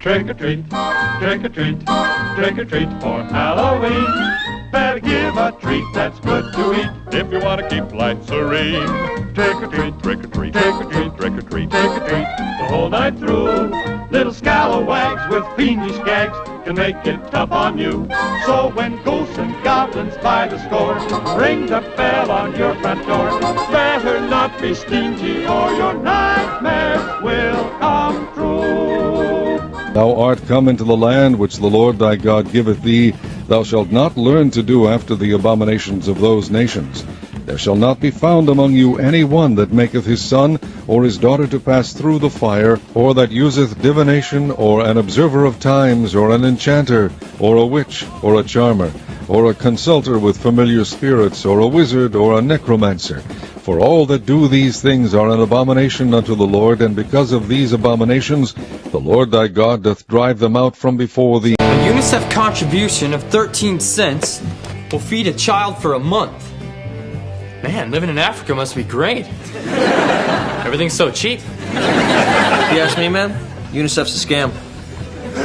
Trick or treat, trick or treat, trick or treat for Halloween. Better give a treat that's good to eat if you want to keep life serene. Trick or treat, trick or treat, trick or treat, trick or treat, trick or treat the whole night through. Little scalawags with fiendish gags can make it tough on you. So when ghosts and goblins by the score ring the bell on your front door, better not be stingy or your nightmares will come true. Thou art come into the land which the Lord thy God giveth thee. Thou shalt not learn to do after the abominations of those nations. There shall not be found among you any one that maketh his son or his daughter to pass through the fire, or that useth divination, or an observer of times, or an enchanter, or a witch, or a charmer, or a consulter with familiar spirits, or a wizard, or a necromancer. For all that do these things are an abomination unto the Lord, and because of these abominations the Lord thy God doth drive them out from before thee. A UNICEF contribution of 13 cents will feed a child for a month. Man, living in Africa must be great. Everything's so cheap. If you ask me, man, UNICEF's a scam.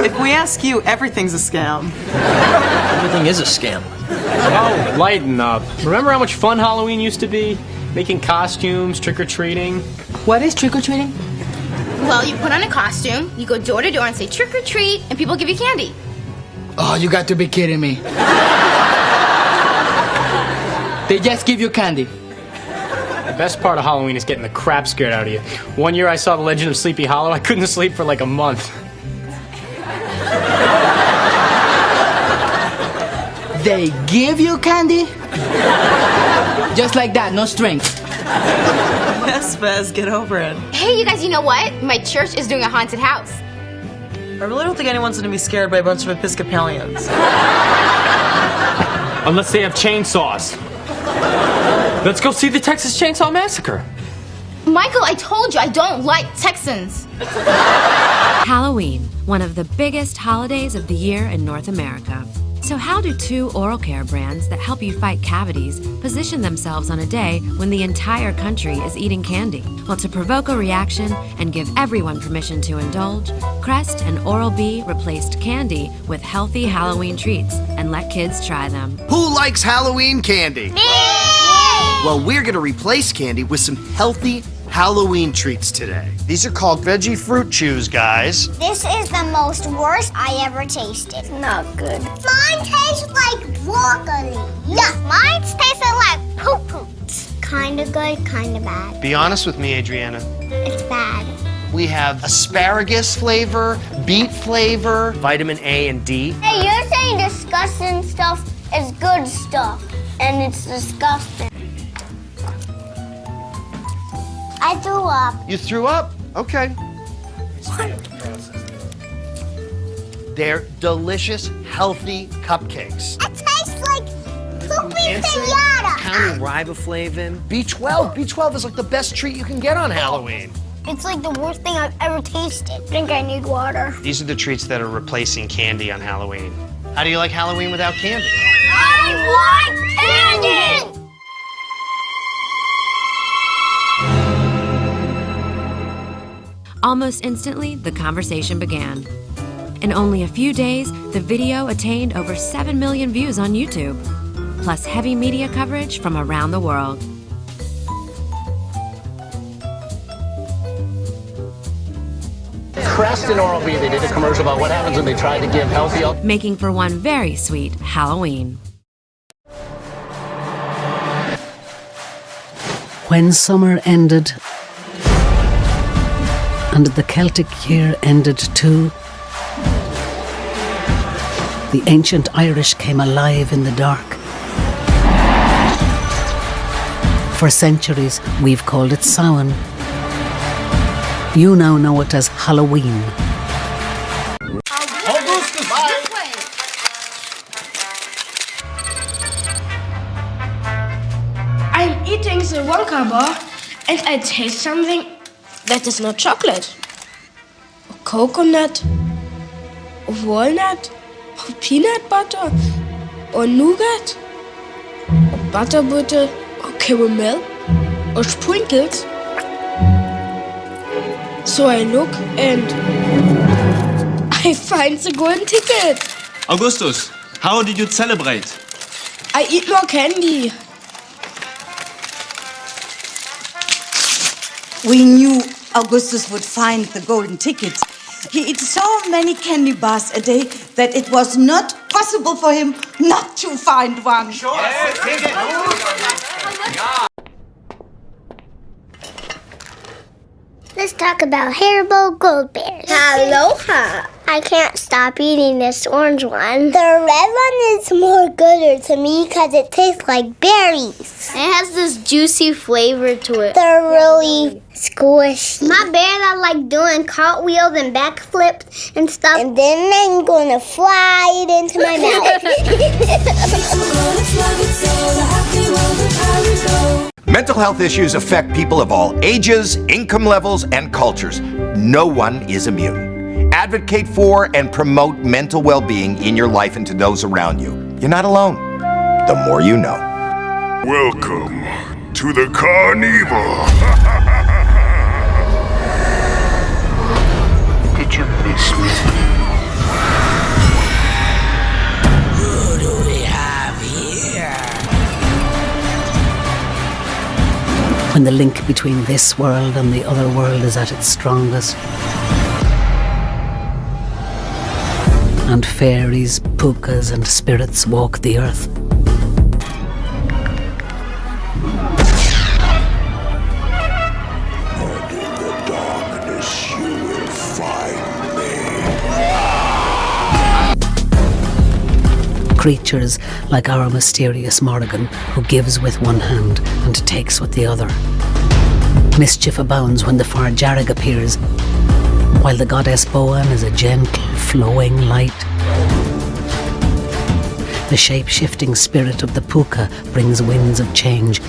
If we ask you, everything's a scam. Everything is a scam. Oh, lighten up. Remember how much fun Halloween used to be? Making costumes, trick-or-treating. What is trick-or-treating? Well, you put on a costume, you go door to door and say trick or treat, and people give you candy. Oh, you got to be kidding me. They just give you candy. The best part of Halloween is getting the crap scared out of you. One year I saw The Legend of Sleepy Hollow. I couldn't sleep for like a month. They give you candy? Just like that, no strings. Yes, Bez, get over it. Hey, you guys, you know what? My church is doing a haunted house. I really don't think anyone's gonna be scared by a bunch of Episcopalians. Unless they have chainsaws. Let's go see the Texas Chainsaw Massacre. Michael, I told you I don't like Texans. Halloween, one of the biggest holidays of the year in North America. So how do two oral care brands that help you fight cavities position themselves on a day when the entire country is eating candy? Well, to provoke a reaction and give everyone permission to indulge, Crest and Oral-B replaced candy with healthy Halloween treats and let kids try them. Who likes Halloween candy? Me! Well, we're gonna replace candy with some healthy Halloween treats today. These are called veggie fruit chews, guys. This is the most worst I ever tasted. Not good. Mine tastes like broccoli. Yeah, mine tastes like poo-poo. It's kinda good, kinda bad. Be honest with me, Adriana. It's bad. We have asparagus flavor, beet flavor, vitamin A and D. Hey, you're saying disgusting stuff is good stuff, and it's disgusting. I threw up. You threw up? Okay. They're delicious, healthy cupcakes. It tastes like poopy pinata. Counting riboflavin. B12. B12 is like the best treat you can get on Halloween. It's like the worst thing I've ever tasted. I think I need water. These are the treats that are replacing candy on Halloween. How do you like Halloween without candy? I want candy! Almost instantly, the conversation began. In only a few days, the video attained over 7 million views on YouTube, plus heavy media coverage from around the world. Crest and Oral-B, they did a commercial about what happens when they try to give healthy... Making for one very sweet Halloween. When summer ended, and the Celtic year ended too, the ancient Irish came alive in the dark. For centuries, we've called it Samhain. You now know it as Halloween. I'm eating the Wonka bar and I taste something that is not chocolate. Coconut, walnut, peanut butter, or nougat, or butter, or caramel, or sprinkles. So I look and I I find the golden ticket. Augustus, how did you celebrate? I eat more candy. We knew Augustus would find the golden ticket. He eats so many candy bars a day that it was not possible for him not to find one. Sure. Let's talk about Haribo Gold Bears. Aloha! I can't stop eating this orange one. The red one is more gooder to me because it tastes like berries. It has this juicy flavor to it. They're really squishy. My bears are like doing cartwheels and backflips and stuff. And then I'm gonna fly it into my mouth. Mental health issues affect people of all ages, income levels, and cultures. No one is immune. Advocate for and promote mental well-being in your life and to those around you. You're not alone. The more you know. Welcome to the carnival. Did you miss me? Who do we have here? When the link between this world and the other world is at its strongest, and fairies, pukas, and spirits walk the earth. And in the darkness you will find me. Creatures like our mysterious Morrigan, who gives with one hand and takes with the other. Mischief abounds when the far Jarrig appears, while the goddess Boan is a gentle, flowing light. The shape-shifting spirit of the puka brings winds of change.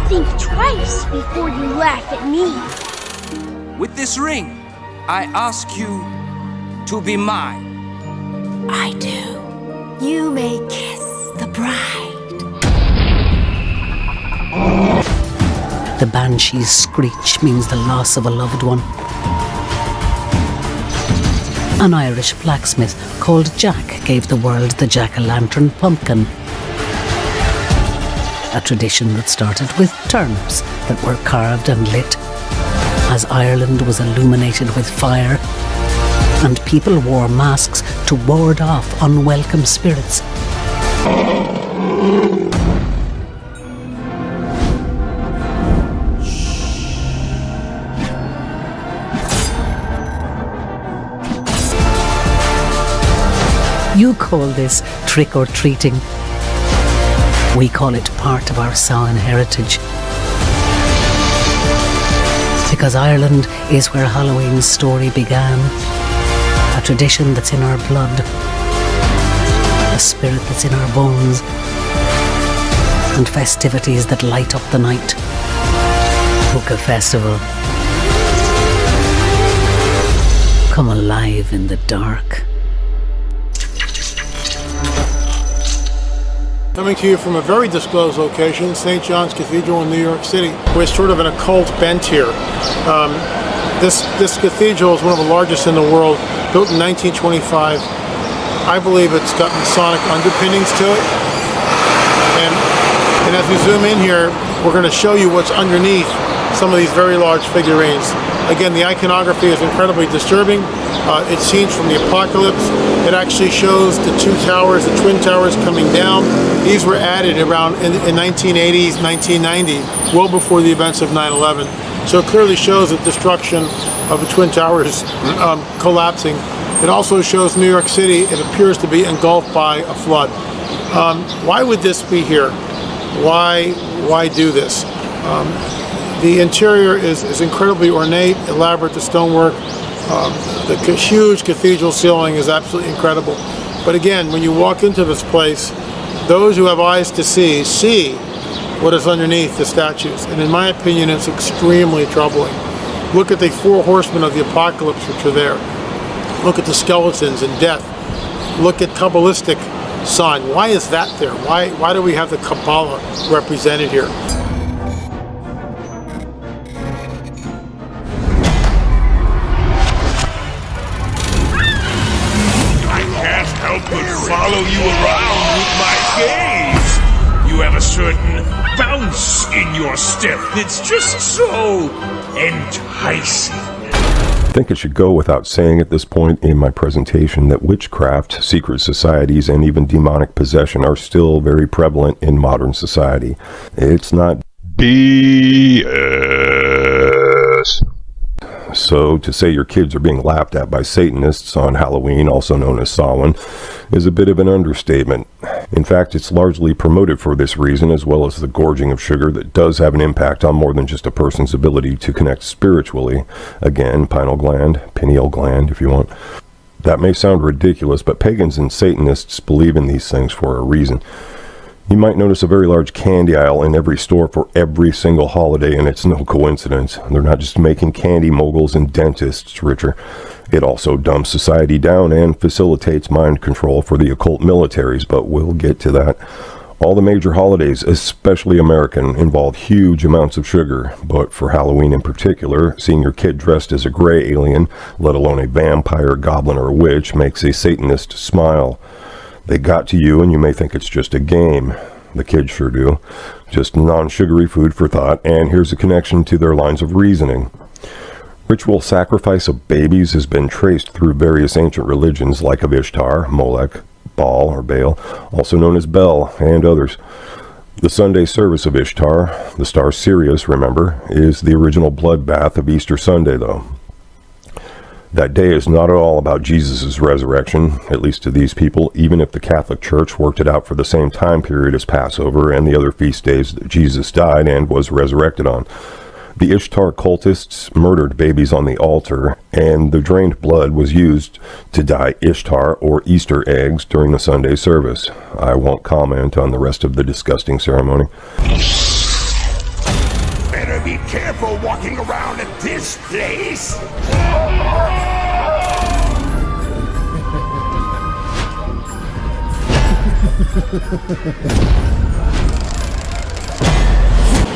Think twice before you laugh at me. With this ring, I ask you to be mine. I do. You may kiss the bride. The banshee's screech means the loss of a loved one. An Irish blacksmith called Jack gave the world the jack-o'-lantern pumpkin. A tradition that started with turnips that were carved and lit, as Ireland was illuminated with fire, and people wore masks to ward off unwelcome spirits. You call this trick-or-treating. We call it part of our Samhain heritage. Because Ireland is where Halloween's story began. A tradition that's in our blood. A spirit that's in our bones. And festivities that light up the night. Puka Festival. Come alive in the dark. Coming to you from a very disclosed location, St. John's Cathedral in New York City, with sort of an occult bent here. This cathedral is one of the largest in the world, built in 1925. I believe it's got Masonic underpinnings to it. And as we zoom in here, we're going to show you what's underneath some of these very large figurines. Again, the iconography is incredibly disturbing. It's scenes from the apocalypse. It actually shows the two towers, the twin towers coming down. These were added around in 1980s, 1990, well before the events of 9/11. So it clearly shows the destruction of the twin towers collapsing. It also shows New York City. It appears to be engulfed by a flood. Why would this be here? Why do this? The interior is incredibly ornate, elaborate, the stonework. The huge cathedral ceiling is absolutely incredible. But again, when you walk into this place, those who have eyes to see what is underneath the statues. And in my opinion, it's extremely troubling. Look at the four horsemen of the apocalypse which are there. Look at the skeletons and death. Look at Kabbalistic sign. Why is that there? Why do we have the Kabbalah represented here? follow you around with my gaze. You have a certain bounce in your step. It's just so enticing. I think it should go without saying at this point in my presentation that witchcraft, secret societies, and even demonic possession are still very prevalent in modern society. It's not BS. So to say your kids are being laughed at by Satanists on Halloween, also known as Samhain, is a bit of an understatement. In fact, it's largely promoted for this reason, as well as the gorging of sugar that does have an impact on more than just a person's ability to connect spiritually. Again, pineal gland if you want. That may sound ridiculous, but pagans and Satanists believe in these things for a reason. You might notice a very large candy aisle in every store for every single holiday, and it's no coincidence. They're not just making candy moguls and dentists richer. It also dumps society down and facilitates mind control for the occult militaries, but we'll get to that. All the major holidays, especially American, involve huge amounts of sugar, but for Halloween in particular, seeing your kid dressed as a gray alien, let alone a vampire, goblin, or witch, makes a Satanist smile. They got to you, and you may think it's just a game. The kids sure do. Just non-sugary food for thought, and here's a connection to their lines of reasoning. Ritual sacrifice of babies has been traced through various ancient religions like of Ishtar, Molech, Baal or Baal, also known as Bel, and others. The Sunday service of Ishtar, the star Sirius, remember, is the original bloodbath of Easter Sunday, though. That day is not at all about Jesus' resurrection, at least to these people, even if the Catholic Church worked it out for the same time period as Passover and the other feast days that Jesus died and was resurrected on. The Ishtar cultists murdered babies on the altar, and the drained blood was used to dye Ishtar or Easter eggs during the Sunday service. I won't comment on the rest of the disgusting ceremony. Better be careful walking around at this place.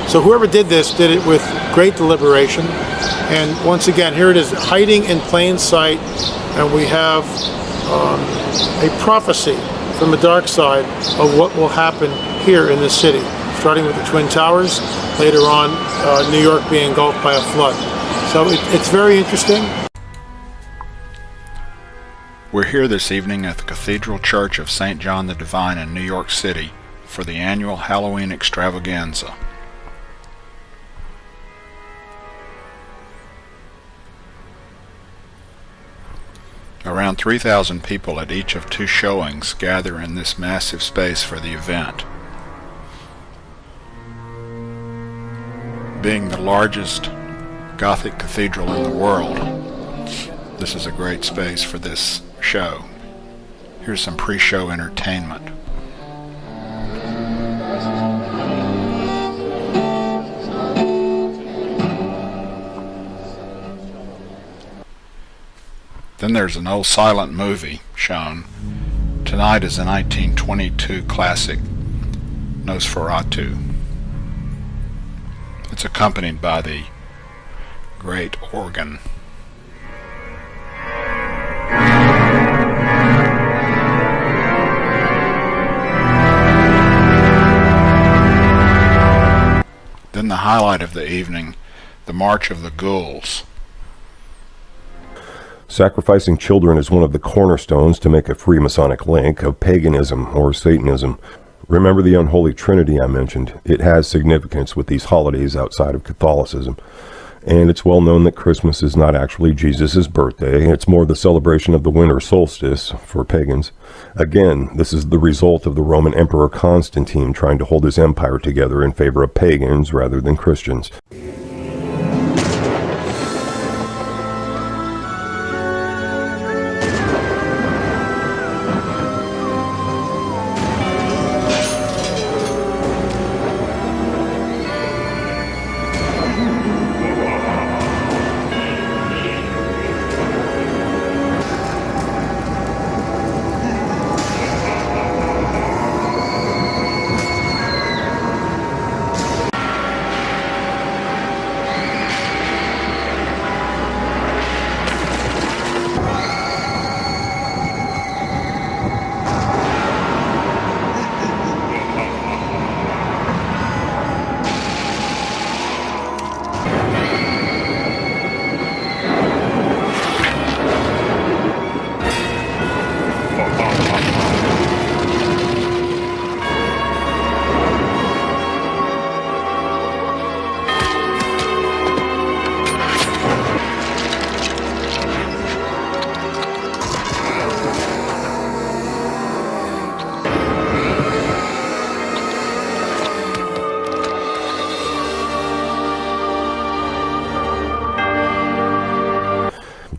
So whoever did this did it with great deliberation. And once again, here it is, hiding in plain sight. And we have a prophecy from the dark side of what will happen here in this city, starting with the Twin Towers, later on New York being engulfed by a flood. So it's very interesting. We're here this evening at the Cathedral Church of St. John the Divine in New York City for the annual Halloween extravaganza. Around 3,000 people at each of 2 showings gather in this massive space for the event. Being the largest Gothic cathedral in the world, this is a great space for this show. Here's some pre-show entertainment. Then there's an old silent movie shown. Tonight is a 1922 classic, Nosferatu. It's accompanied by the great organ. Then the highlight of the evening, the March of the Ghouls. Sacrificing children is one of the cornerstones to make a Freemasonic link of paganism or Satanism. Remember the unholy trinity I mentioned. It has significance with these holidays outside of Catholicism. And it's well known that Christmas is not actually Jesus' birthday. It's more the celebration of the winter solstice for pagans. Again, this is the result of the Roman Emperor Constantine trying to hold his empire together in favor of pagans rather than Christians.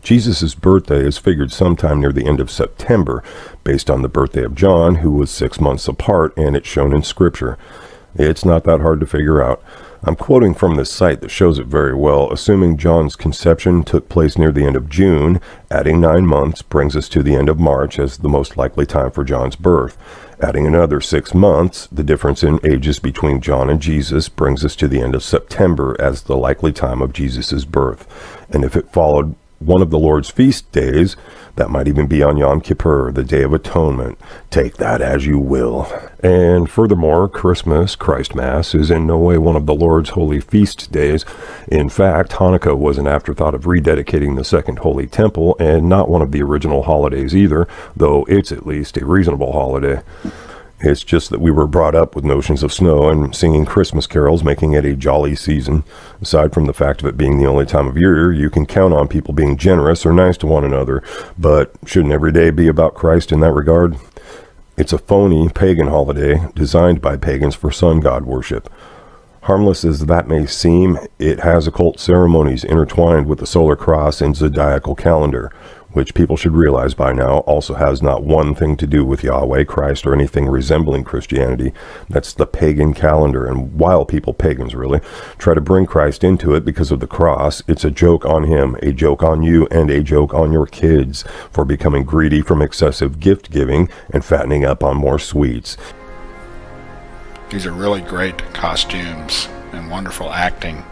Jesus' birthday is figured sometime near the end of September, based on the birthday of John, who was 6 months apart, and it's shown in Scripture. It's not that hard to figure out. I'm quoting from this site that shows it very well. Assuming John's conception took place near the end of June, adding 9 months brings us to the end of March as the most likely time for John's birth. Adding another 6 months, the difference in ages between John and Jesus brings us to the end of September as the likely time of Jesus' birth. And if it followed one of the Lord's feast days, that might even be on Yom Kippur, the Day of Atonement. Take that as you will. And furthermore, Christmas, Christ Mass, is in no way one of the Lord's holy feast days. In fact, Hanukkah was an afterthought of rededicating the Second Holy Temple, and not one of the original holidays either, though it's at least a reasonable holiday. It's just that we were brought up with notions of snow and singing Christmas carols, making it a jolly season. Aside from the fact of it being the only time of year, you can count on people being generous or nice to one another. But shouldn't every day be about Christ in that regard? It's a phony pagan holiday designed by pagans for sun god worship. Harmless as that may seem, it has occult ceremonies intertwined with the solar cross and zodiacal calendar, which people should realize by now also has not one thing to do with Yahweh, Christ, or anything resembling Christianity. That's the pagan calendar, and while people, pagans really, try to bring Christ into it because of the cross, it's a joke on him, a joke on you, and a joke on your kids for becoming greedy from excessive gift giving and fattening up on more sweets. These are really great costumes and wonderful acting.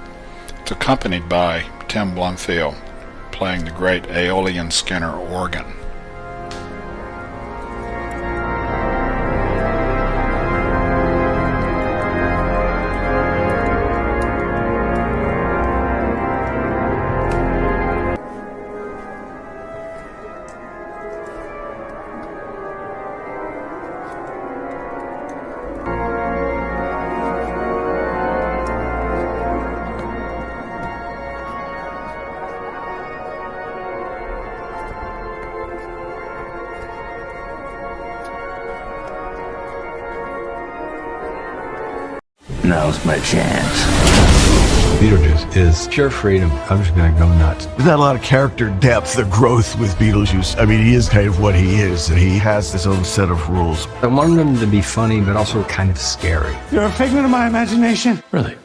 It's accompanied by Tim Blumfield playing the great Aeolian Skinner organ. Now's my chance. Beetlejuice is pure freedom. I'm just gonna go nuts. There's not a lot of character depth or growth with Beetlejuice. I mean, he is kind of what he is, and he has his own set of rules. I wanted him to be funny, but also kind of scary. You're a figment of my imagination. Really?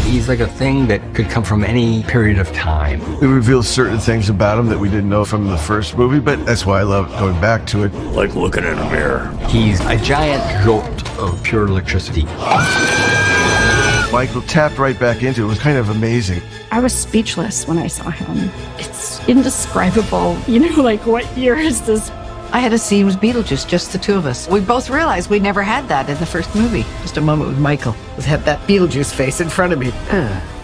He's like a thing that could come from any period of time. We reveal certain things about him that we didn't know from the first movie, but that's why I love going back to it. Like looking in a mirror. He's a giant jolt of pure electricity. Michael tapped right back into it. It was kind of amazing. I was speechless when I saw him. It's indescribable. You know, like, what year is this? I had a scene with Beetlejuice, just the two of us. We both realized we never had that in the first movie. Just a moment with Michael. Had that Beetlejuice face in front of me.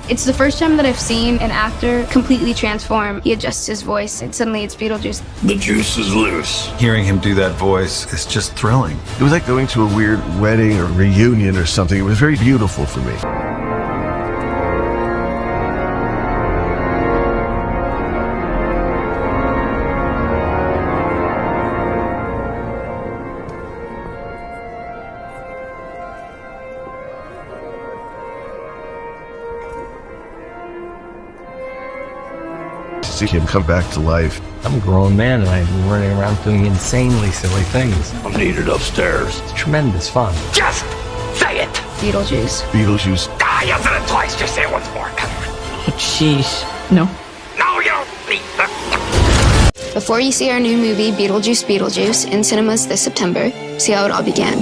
It's the first time that I've seen an actor completely transform. He adjusts his voice, and suddenly it's Beetlejuice. The juice is loose. Hearing him do that voice is just thrilling. It was like going to a weird wedding or reunion or something. It was very beautiful for me. See him come back to life. I'm a grown man and I'm running around doing insanely silly things. I'm needed upstairs. It's tremendous fun. Just say it! Beetlejuice. Beetlejuice. You said it twice, just say it once more. Oh, jeez. No. No, you don't need that. Before you see our new movie, Beetlejuice, in cinemas this September, see how it all began.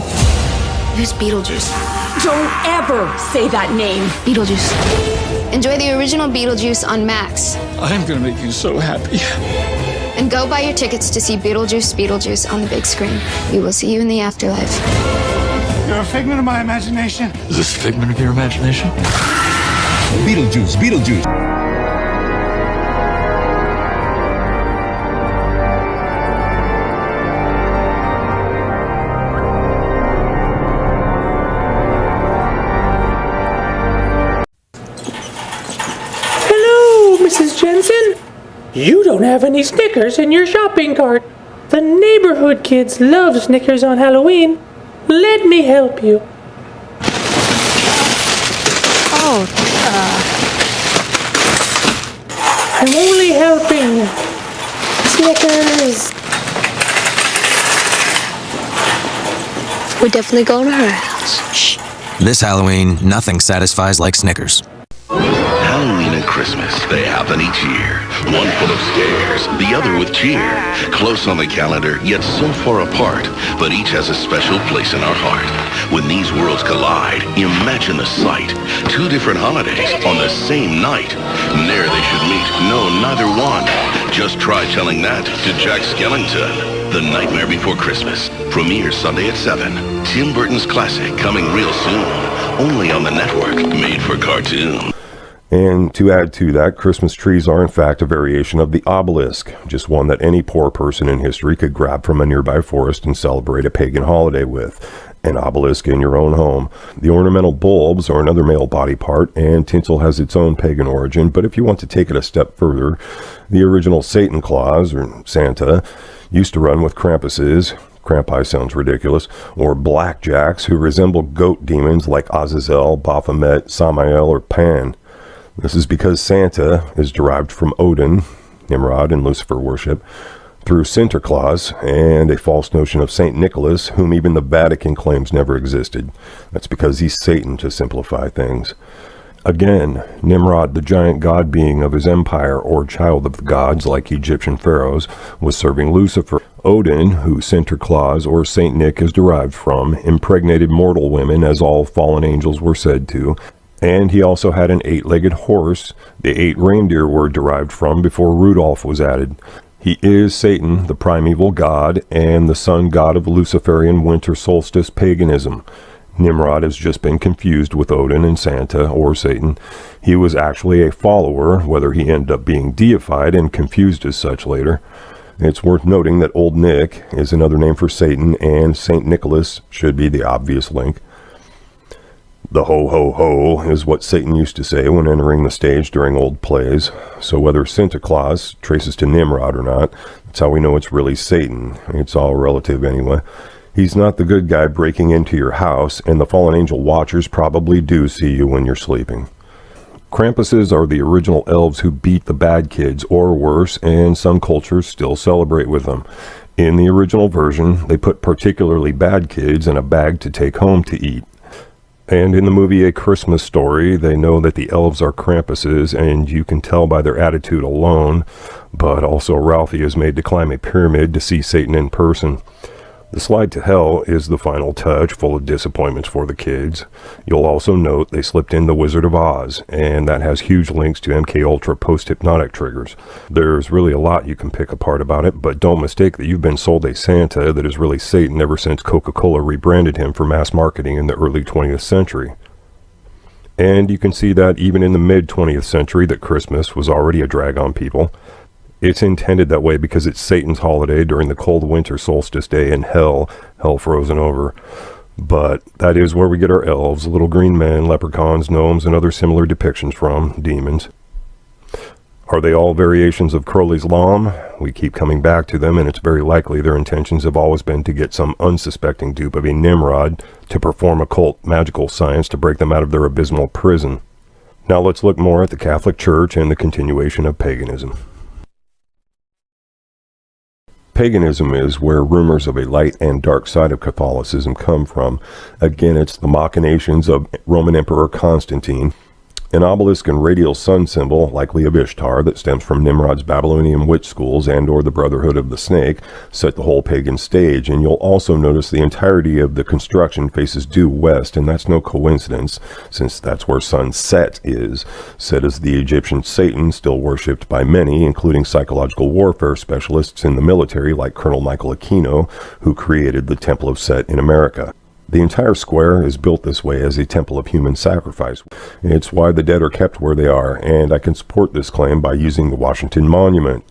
Who's Beetlejuice? Don't ever say that name. Beetlejuice. Enjoy the original Beetlejuice on Max. I'm gonna make you so happy. And go buy your tickets to see Beetlejuice on the big screen. We will see you in the afterlife. You're a figment of my imagination. Is this a figment of your imagination? Beetlejuice. Mrs. Jensen, you don't have any Snickers in your shopping cart. The neighborhood kids love Snickers on Halloween. Let me help you. I'm only helping. Snickers. We're definitely going to her house. Shh. This Halloween, nothing satisfies like Snickers. Halloween and Christmas, they happen each year. One full of scares, the other with cheer. Close on the calendar, yet so far apart, but each has a special place in our heart. When these worlds collide, imagine the sight. Two different holidays on the same night. Ne'er they should meet, no, neither one. Just try telling that to Jack Skellington. The Nightmare Before Christmas premieres Sunday at 7. Tim Burton's classic coming real soon. Only on the network made for cartoon. And to add to that, Christmas trees are in fact a variation of the obelisk, just one that any poor person in history could grab from a nearby forest and celebrate a pagan holiday with. An obelisk in your own home. The ornamental bulbs are another male body part, and tinsel has its own pagan origin, but if you want to take it a step further, the original Satan Claus, or Santa, used to run with Krampuses. Krampi sounds ridiculous, or blackjacks who resemble goat demons like Azazel, Baphomet, Samael, or Pan. This is because Santa is derived from Odin, Nimrod, and Lucifer worship, through Sinterklaas, and a false notion of Saint Nicholas, whom even the Vatican claims never existed. That's because he's Satan, to simplify things. Again, Nimrod, the giant god being of his empire, or child of the gods like Egyptian pharaohs, was serving Lucifer. Odin, who Sinterklaas or Saint Nick is derived from, impregnated mortal women, as all fallen angels were said to, and he also had an 8-legged horse the 8 reindeer were derived from before Rudolph was added. He is Satan, the primeval god, and the sun god of Luciferian winter solstice paganism. Nimrod has just been confused with Odin and Santa, or Satan. He was actually a follower, whether he ended up being deified and confused as such later. It's worth noting that Old Nick is another name for Satan, and Saint Nicholas should be the obvious link. The ho ho ho is what Satan used to say when entering the stage during old plays. So whether Sinterklaas traces to Nimrod or not, that's how we know it's really Satan. It's all relative anyway. He's not the good guy breaking into your house, and the fallen angel watchers probably do see you when you're sleeping. Krampuses are the original elves who beat the bad kids, or worse, and some cultures still celebrate with them. In the original version, they put particularly bad kids in a bag to take home to eat. And in the movie A Christmas Story, they know that the elves are Krampuses, and you can tell by their attitude alone, but also Ralphie is made to climb a pyramid to see Satan in person. The slide to hell is the final touch, full of disappointments for the kids. You'll also note they slipped in the Wizard of Oz, and that has huge links to MKUltra post-hypnotic triggers. There's really a lot you can pick apart about it, but don't mistake that you've been sold a Santa that is really Satan ever since Coca-Cola rebranded him for mass marketing in the early 20th century. And you can see that even in the mid-20th century that Christmas was already a drag on people. It's intended that way because it's Satan's holiday during the cold winter solstice day in hell frozen over. But that is where we get our elves, little green men, leprechauns, gnomes, and other similar depictions from, demons. Are they all variations of Crowley's Law? We keep coming back to them, and it's very likely their intentions have always been to get some unsuspecting dupe of a Nimrod to perform occult magical science to break them out of their abysmal prison. Now let's look more at the Catholic Church and the continuation of paganism. Paganism is where rumors of a light and dark side of Catholicism come from. Again, it's the machinations of Roman Emperor Constantine. An obelisk and radial sun symbol, likely of Ishtar, that stems from Nimrod's Babylonian witch schools and or the Brotherhood of the Snake, set the whole pagan stage, and you'll also notice the entirety of the construction faces due west, and that's no coincidence, since that's where sunset is, set as the Egyptian Satan, still worshipped by many, including psychological warfare specialists in the military like Colonel Michael Aquino, who created the Temple of Set in America. The entire square is built this way as a temple of human sacrifice. It's why the dead are kept where they are, and I can support this claim by using the Washington Monument.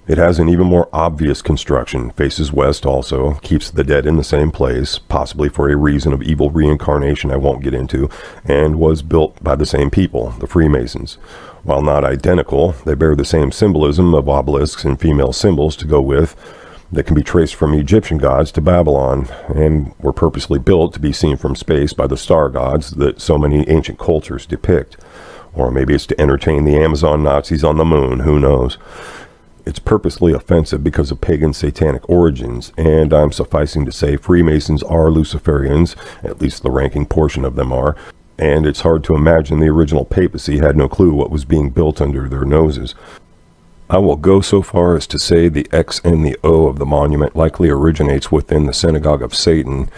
It has an even more obvious construction, faces west also, keeps the dead in the same place, possibly for a reason of evil reincarnation I won't get into, and was built by the same people, the Freemasons. While not identical, they bear the same symbolism of obelisks and female symbols to go with, that can be traced from Egyptian gods to Babylon, and were purposely built to be seen from space by the star gods that so many ancient cultures depict. Or maybe it's to entertain the Amazon Nazis on the moon, who knows. It's purposely offensive because of pagan satanic origins, and I'm sufficing to say Freemasons are Luciferians, at least the ranking portion of them are, and it's hard to imagine the original papacy had no clue what was being built under their noses. I will go so far as to say the X and the O of the monument likely originates within the synagogue of Satan,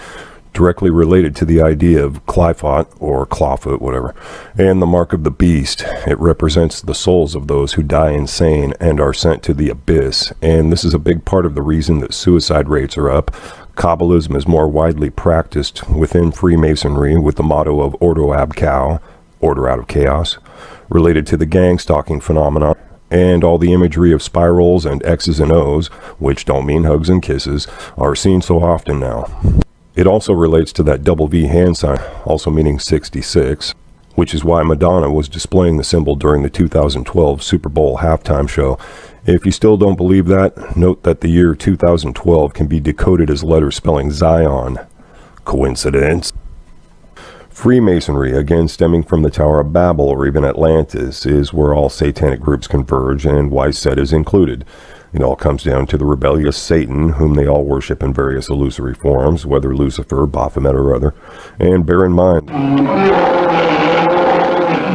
directly related to the idea of Clawfoot, or Clawfoot, whatever, and the mark of the beast. It represents the souls of those who die insane and are sent to the abyss, and this is a big part of the reason that suicide rates are up. Kabbalism is more widely practiced within Freemasonry with the motto of Ordo ab Chao, order out of chaos, related to the gang stalking phenomenon, and all the imagery of spirals and X's and O's, which don't mean hugs and kisses, are seen so often now. It also relates to that double V hand sign, also meaning 66, which is why Madonna was displaying the symbol during the 2012 Super Bowl halftime show. If you still don't believe that, note that the year 2012 can be decoded as letters spelling Zion. Coincidence? Freemasonry, again stemming from the Tower of Babel or even Atlantis, is where all satanic groups converge, and why Set is included. It all comes down to the rebellious Satan, whom they all worship in various illusory forms, whether Lucifer, Baphomet, or other. And bear in mind,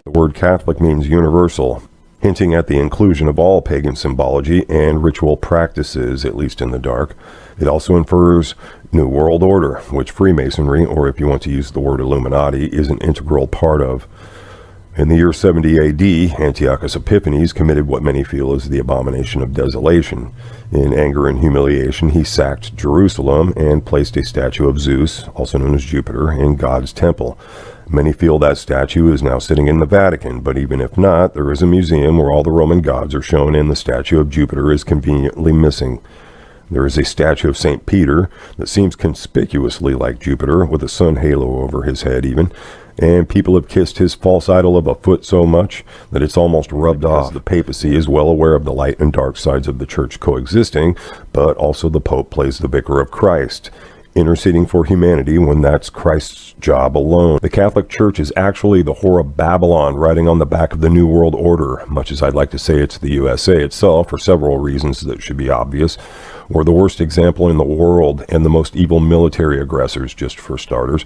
the word Catholic means universal, hinting at the inclusion of all pagan symbology and ritual practices, at least in the dark. It also infers New World Order, which Freemasonry, or if you want to use the word Illuminati, is an integral part of. In the year 70 AD, Antiochus Epiphanes committed what many feel is the abomination of desolation. In anger and humiliation, he sacked Jerusalem and placed a statue of Zeus, also known as Jupiter, in God's temple. Many feel that statue is now sitting in the Vatican, but even if not, there is a museum where all the Roman gods are shown and the statue of Jupiter is conveniently missing. There is a statue of St. Peter that seems conspicuously like Jupiter, with a sun halo over his head even, and people have kissed his false idol of a foot so much that it's almost rubbed off. The papacy is well aware of the light and dark sides of the church coexisting, but also the Pope plays the vicar of Christ, interceding for humanity when that's Christ's job alone. The Catholic Church is actually the whore of Babylon riding on the back of the New World Order, much as I'd like to say it's the USA itself for several reasons that should be obvious. We're the worst example in the world and the most evil military aggressors, just for starters.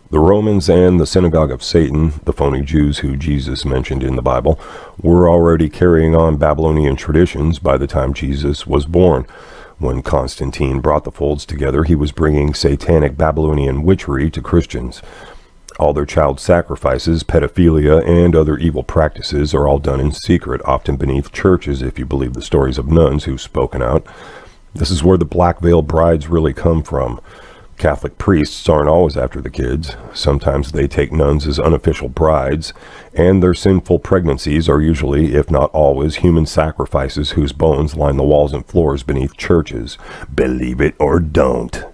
The Romans and the synagogue of Satan, the phony Jews who Jesus mentioned in the Bible, were already carrying on Babylonian traditions by the time Jesus was born. When Constantine brought the folds together, he was bringing satanic Babylonian witchery to Christians. All their child sacrifices, pedophilia, and other evil practices are all done in secret, often beneath churches, if you believe the stories of nuns who've spoken out. This is where the black veil brides really come from. Catholic priests aren't always after the kids. Sometimes they take nuns as unofficial brides, and their sinful pregnancies are usually, if not always, human sacrifices whose bones line the walls and floors beneath churches. Believe it or don't.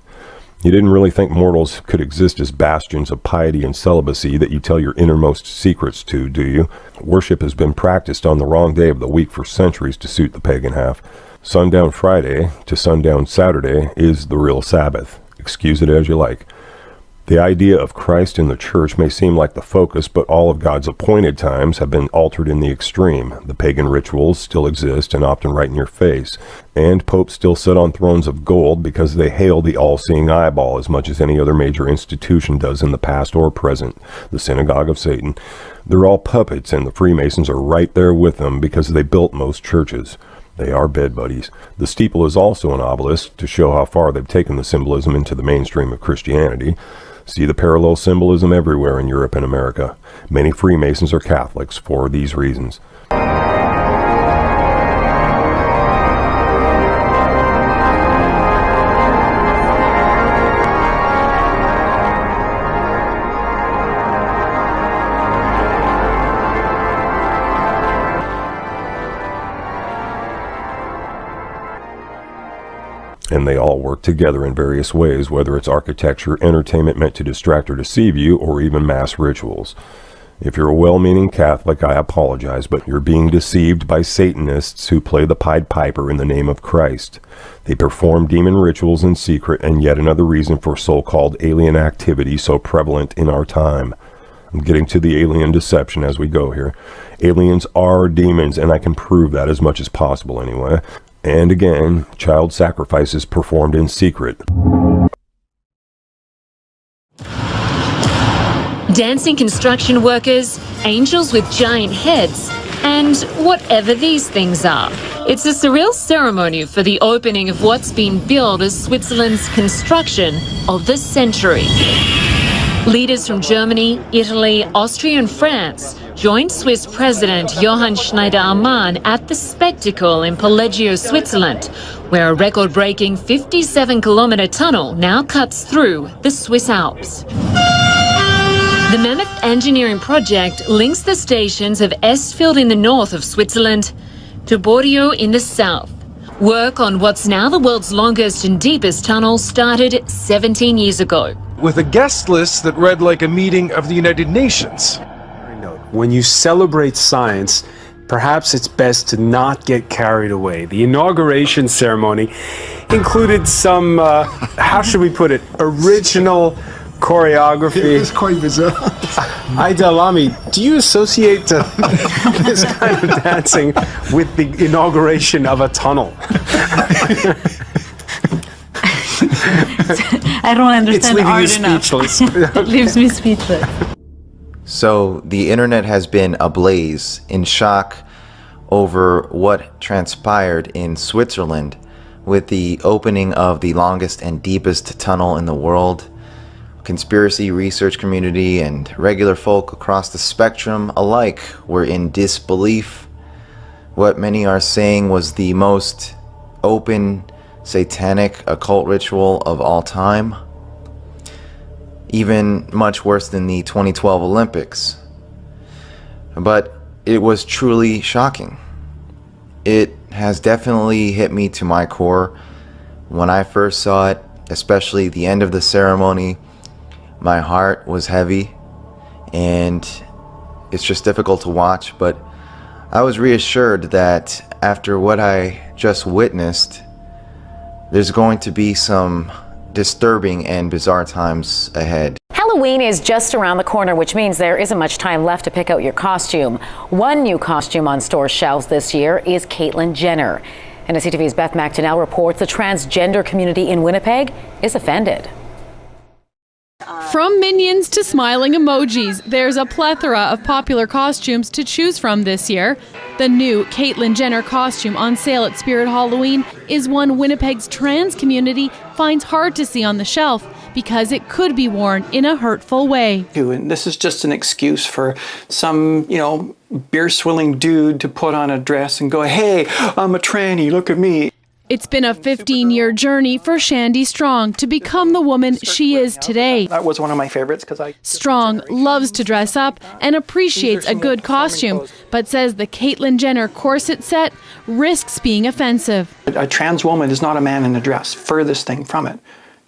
You didn't really think mortals could exist as bastions of piety and celibacy that you tell your innermost secrets to, do you? Worship has been practiced on the wrong day of the week for centuries to suit the pagan half. Sundown Friday to sundown Saturday is the real Sabbath. Excuse it as you like. The idea of Christ in the church may seem like the focus, but all of God's appointed times have been altered in the extreme. The pagan rituals still exist and often right in your face. And popes still sit on thrones of gold because they hail the all-seeing eyeball as much as any other major institution does in the past or present. The synagogue of Satan. They're all puppets, and the Freemasons are right there with them because they built most churches. They are bed buddies. The steeple is also an obelisk to show how far they've taken the symbolism into the mainstream of Christianity. See the parallel symbolism everywhere in Europe and America. Many Freemasons are Catholics for these reasons. And they all work together in various ways, whether it's architecture, entertainment meant to distract or deceive you, or even mass rituals. If you're a well-meaning Catholic, I apologize, but you're being deceived by Satanists who play the Pied Piper in the name of Christ. They perform demon rituals in secret, and yet another reason for so-called alien activity so prevalent in our time. I'm getting to the alien deception as we go here. Aliens are demons, and I can prove that as much as possible anyway. And again, child sacrifices performed in secret. Dancing construction workers, angels with giant heads, and whatever these things are. It's a surreal ceremony for the opening of what's been billed as Switzerland's construction of the century. Leaders from Germany, Italy, Austria and France joined Swiss President Johann Schneider-Ammann at the spectacle in Palleggio, Switzerland, where a record-breaking 57-kilometre tunnel now cuts through the Swiss Alps. The mammoth engineering project links the stations of Estfield in the north of Switzerland to Bordeaux in the south. Work on what's now the world's longest and deepest tunnel started 17 years ago. With a guest list that read like a meeting of the United Nations. When you celebrate science, perhaps it's best to not get carried away. The inauguration ceremony included some, how should we put it, original choreography. It was quite bizarre. Aidalami, do you associate this kind of dancing with the inauguration of a tunnel? I don't understand art enough. Speechless. It leaves me speechless. So the internet has been ablaze, in shock over what transpired in Switzerland with the opening of the longest and deepest tunnel in the world. Conspiracy research community and regular folk across the spectrum alike were in disbelief. What many are saying was the most open, satanic occult ritual of all time. Even much worse than the 2012 Olympics. But it was truly shocking. It has definitely hit me to my core. When I first saw it, especially the end of the ceremony, my heart was heavy, and it's just difficult to watch, but I was reassured that after what I just witnessed, there's going to be some disturbing and bizarre times ahead. Halloween is just around the corner, which means there isn't much time left to pick out your costume. One new costume on store shelves this year is Caitlyn Jenner. And CTV's Beth McDonnell reports the transgender community in Winnipeg is offended. From minions to smiling emojis, there's a plethora of popular costumes to choose from this year. The new Caitlyn Jenner costume on sale at Spirit Halloween is one Winnipeg's trans community finds hard to see on the shelf because it could be worn in a hurtful way. And this is just an excuse for some, beer-swilling dude to put on a dress and go, "Hey, I'm a tranny, look at me." It's been a 15-year journey for Shandy Strong to become the woman she is today. That was one of my favorites because Strong loves to dress up and appreciates a good costume, but says the Caitlyn Jenner corset set risks being offensive. A trans woman is not a man in a dress, furthest thing from it.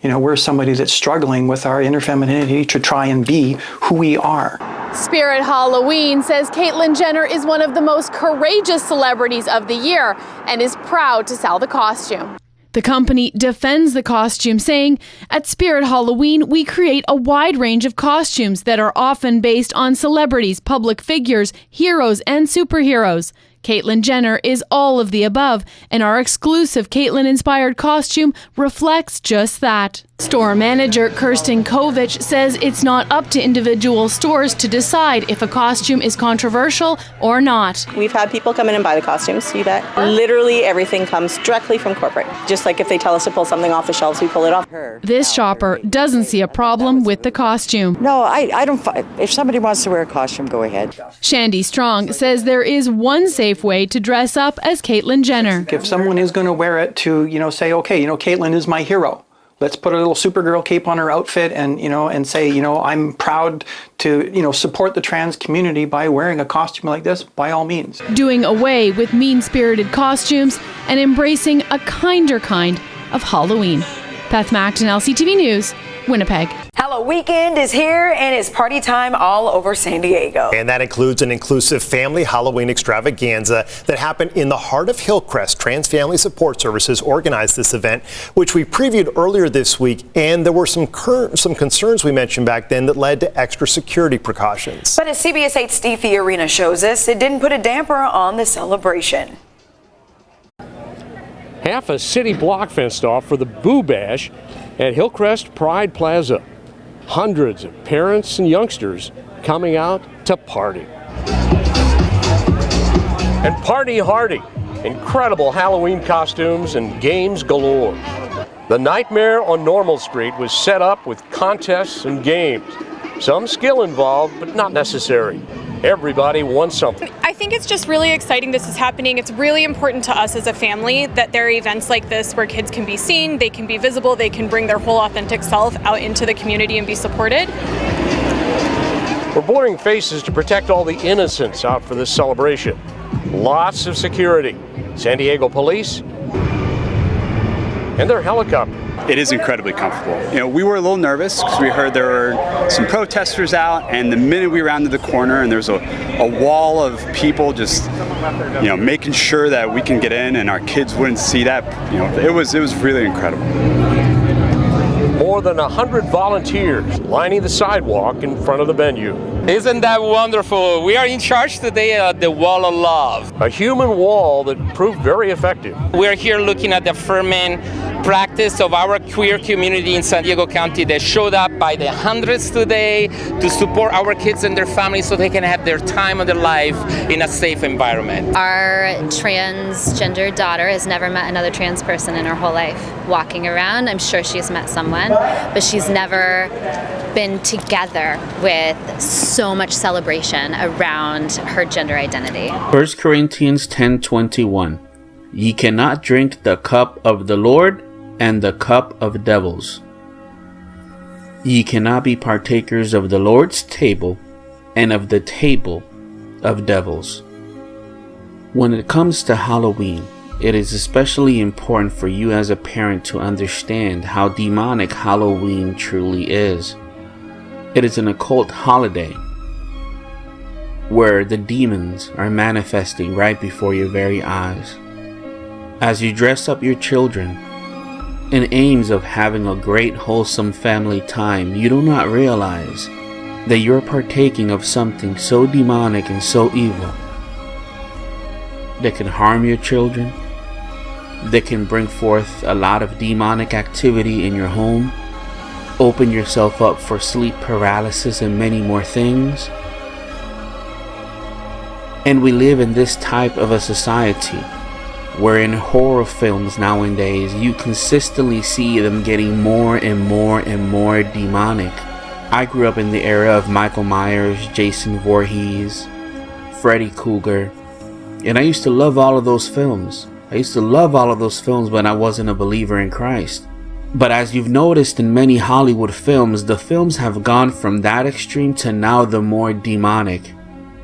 We're somebody that's struggling with our inner femininity to try and be who we are. Spirit Halloween says Caitlyn Jenner is one of the most courageous celebrities of the year and is proud to sell the costume. The company defends the costume, saying, "At Spirit Halloween, we create a wide range of costumes that are often based on celebrities, public figures, heroes, and superheroes. Caitlyn Jenner is all of the above, and our exclusive Caitlyn-inspired costume reflects just that." Store manager Kirsten Kovich says it's not up to individual stores to decide if a costume is controversial or not. We've had people come in and buy the costumes, you bet. Literally everything comes directly from corporate. Just like if they tell us to pull something off the shelves, we pull it off. This shopper doesn't see a problem with the costume. No, I don't. If somebody wants to wear a costume, go ahead. Shandy Strong says there is one safe way to dress up as Caitlyn Jenner. If someone is going to wear it to, say, okay, Caitlyn is my hero. Let's put a little Supergirl cape on her outfit and, and say, I'm proud to, support the trans community by wearing a costume like this, by all means. Doing away with mean-spirited costumes and embracing a kinder kind of Halloween. Beth Macton, LCTV News, Winnipeg. Halloween weekend is here and it's party time all over San Diego. And that includes an inclusive family Halloween extravaganza that happened in the heart of Hillcrest. Trans Family Support Services organized this event, which we previewed earlier this week, and there were some concerns we mentioned back then that led to extra security precautions. But as CBS 8's Steve Fiorina shows us, it didn't put a damper on the celebration. Half a city block fenced off for the Boo Bash at Hillcrest Pride Plaza. Hundreds of parents and youngsters coming out to party. And party hardy. Incredible Halloween costumes and games galore. The Nightmare on Normal Street was set up with contests and games. Some skill involved, but not necessary. Everybody wants something. I think it's just really exciting this is happening. It's really important to us as a family that there are events like this where kids can be seen, they can be visible, they can bring their whole authentic self out into the community and be supported. We're boarding faces to protect all the innocents out for this celebration. Lots of security. San Diego police and their helicopter. It is incredibly comfortable. We were a little nervous because we heard there were some protesters out, and the minute we rounded the corner and there's a wall of people just, making sure that we can get in and our kids wouldn't see that, it was really incredible. More than 100 volunteers lining the sidewalk in front of the venue. Isn't that wonderful? We are in charge today of the Wall of Love. A human wall that proved very effective. We're here looking at the affirming practice of our queer community in San Diego County that showed up by the hundreds today to support our kids and their families so they can have their time of their life in a safe environment. Our transgender daughter has never met another trans person in her whole life. Walking around, I'm sure she's met someone, but she's never been together with so much celebration around her gender identity. 1 Corinthians 10:21. Ye cannot drink the cup of the Lord and the cup of devils. Ye cannot be partakers of the Lord's table and of the table of devils. When it comes to Halloween, it is especially important for you as a parent to understand how demonic Halloween truly is. It is an occult holiday where the demons are manifesting right before your very eyes. As you dress up your children in aims of having a great wholesome family time, you do not realize that you're partaking of something so demonic and so evil that can harm your children, that can bring forth a lot of demonic activity in your home, open yourself up for sleep paralysis and many more things. And we live in this type of a society where in horror films nowadays you consistently see them getting more and more and more demonic. I grew up in the era of Michael Myers, Jason Voorhees, Freddy Krueger, and I used to love all of those films. When I wasn't a believer in Christ. But as you've noticed in many Hollywood films, the films have gone from that extreme to now the more demonic.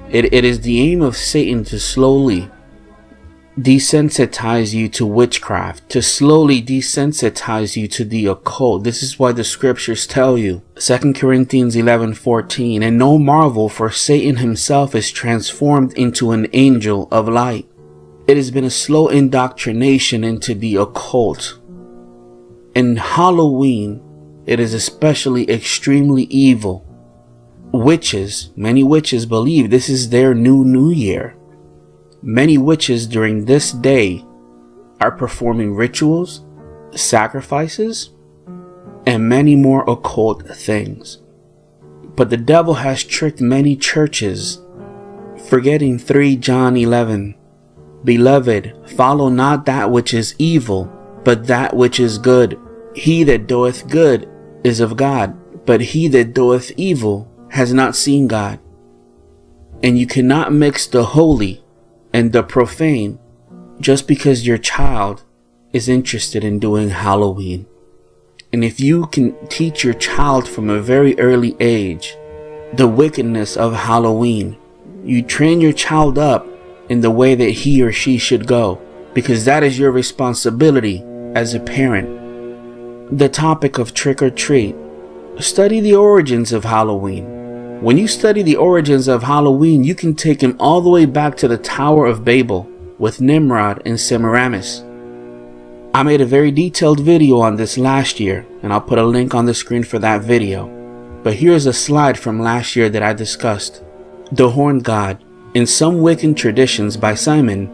It is the aim of Satan to slowly desensitize you to witchcraft, to slowly desensitize you to the occult. This is why the scriptures tell you, 2 Corinthians 11:14, and no marvel, for Satan himself is transformed into an angel of light. It has been a slow indoctrination into the occult, In Halloween, it is especially extremely evil. Witches, many witches believe this is their new year. Many witches during this day are performing rituals, sacrifices, and many more occult things. But the devil has tricked many churches, forgetting 3 John 11. Beloved, follow not that which is evil, but that which is good. He that doeth good is of God, but he that doeth evil has not seen God. And you cannot mix the holy and the profane just because your child is interested in doing Halloween. And if you can teach your child from a very early age the wickedness of Halloween, you train your child up in the way that he or she should go, because that is your responsibility as a parent. The topic of trick or treat. Study the origins of Halloween. When you study the origins of Halloween, you can take him all the way back to the Tower of Babel with Nimrod and Semiramis. I made a very detailed video on this last year, and I'll put a link on the screen for that video. But here's a slide from last year that I discussed. The Horned God. In some Wiccan traditions by Simon,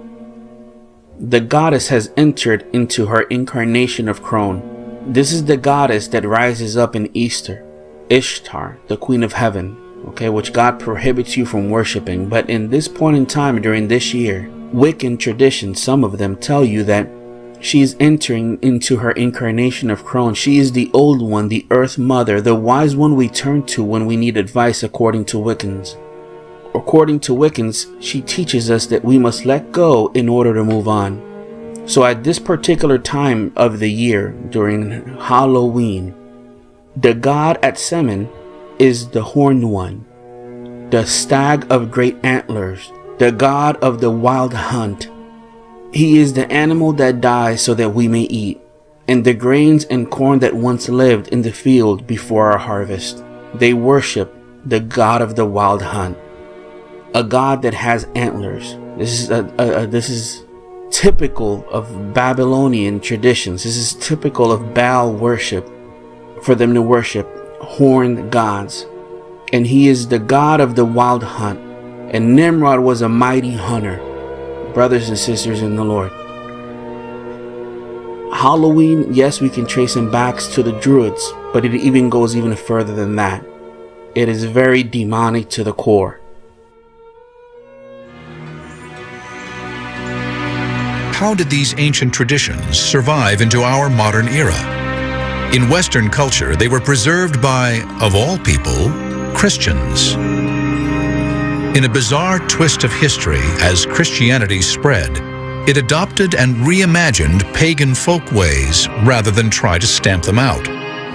the goddess has entered into her incarnation of crone. This is the goddess that rises up in Easter, Ishtar, the Queen of Heaven, which God prohibits you from worshiping. But in this point in time during this year, Wiccan traditions, some of them tell you that she is entering into her incarnation of crone. She is the old one, the earth mother, the wise one we turn to when we need advice according to Wiccans. According to Wiccans, she teaches us that we must let go in order to move on. So at this particular time of the year, during Halloween, the god at Semen is the Horned One, the stag of great antlers, the god of the wild hunt. He is the animal that dies so that we may eat, and the grains and corn that once lived in the field before our harvest. They worship the god of the wild hunt, a god that has antlers. This is typical of Babylonian traditions. This is typical of Baal worship, for them to worship horned gods. And he is the god of the wild hunt. And Nimrod was a mighty hunter. Brothers and sisters in the Lord, Halloween, yes, we can trace him back to the Druids, but it even goes even further than that. It is very demonic to the core. How did these ancient traditions survive into our modern era? In Western culture, they were preserved by, of all people, Christians. In a bizarre twist of history, as Christianity spread, it adopted and reimagined pagan folkways rather than try to stamp them out.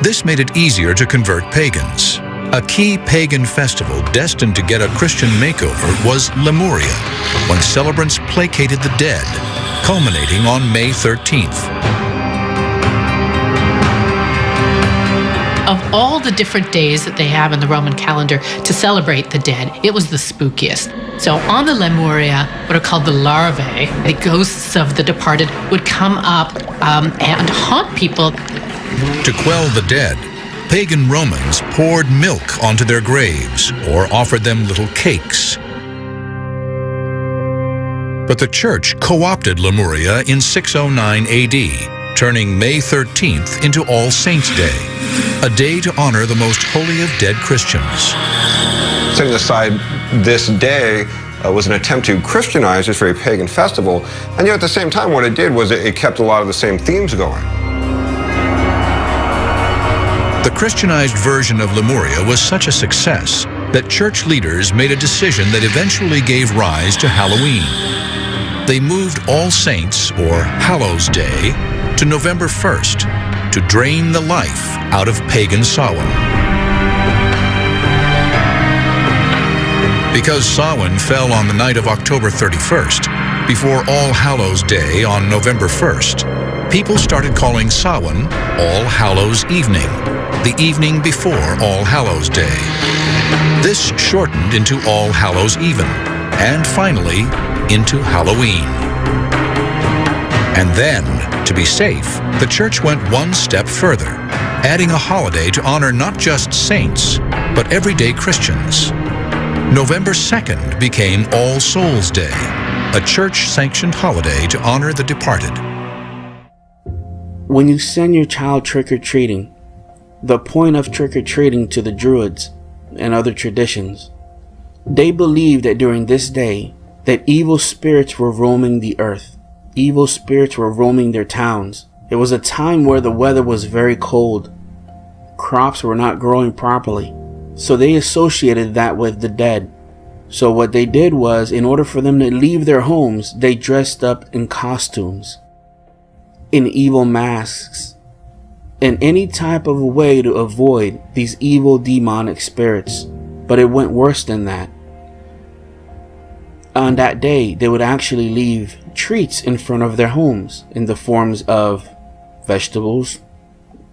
This made it easier to convert pagans. A key pagan festival destined to get a Christian makeover was Lemuria, when celebrants placated the dead, culminating on May 13th. Of all the different days that they have in the Roman calendar to celebrate the dead, it was the spookiest. So on the Lemuria, what are called the larvae, the ghosts of the departed, would come up and haunt people. To quell the dead, pagan Romans poured milk onto their graves or offered them little cakes. But the church co-opted Lemuria in 609 AD, turning May 13th into All Saints' Day, a day to honor the most holy of dead Christians. Setting aside this day was an attempt to Christianize this very pagan festival, and yet at the same time what it did was it kept a lot of the same themes going. The Christianized version of Lemuria was such a success that church leaders made a decision that eventually gave rise to Halloween. They moved All Saints, or Hallows Day, to November 1st to drain the life out of pagan Samhain. Because Samhain fell on the night of October 31st, before All Hallows Day on November 1st, people started calling Samhain All Hallows Evening, the evening before All Hallows Day. This shortened into All Hallows Even, and finally into Halloween. And then, to be safe, the church went one step further, adding a holiday to honor not just saints, but everyday Christians. November 2nd became All Souls Day, a church-sanctioned holiday to honor the departed. When you send your child trick-or-treating, the point of trick-or-treating to the Druids and other traditions, they believed that during this day, that evil spirits were roaming the earth. Evil spirits were roaming their towns. It was a time where the weather was very cold. Crops were not growing properly. So they associated that with the dead. So what they did was, in order for them to leave their homes, they dressed up in costumes, in evil masks, in any type of a way to avoid these evil demonic spirits. But it went worse than that. On that day, they would actually leave treats in front of their homes in the forms of vegetables,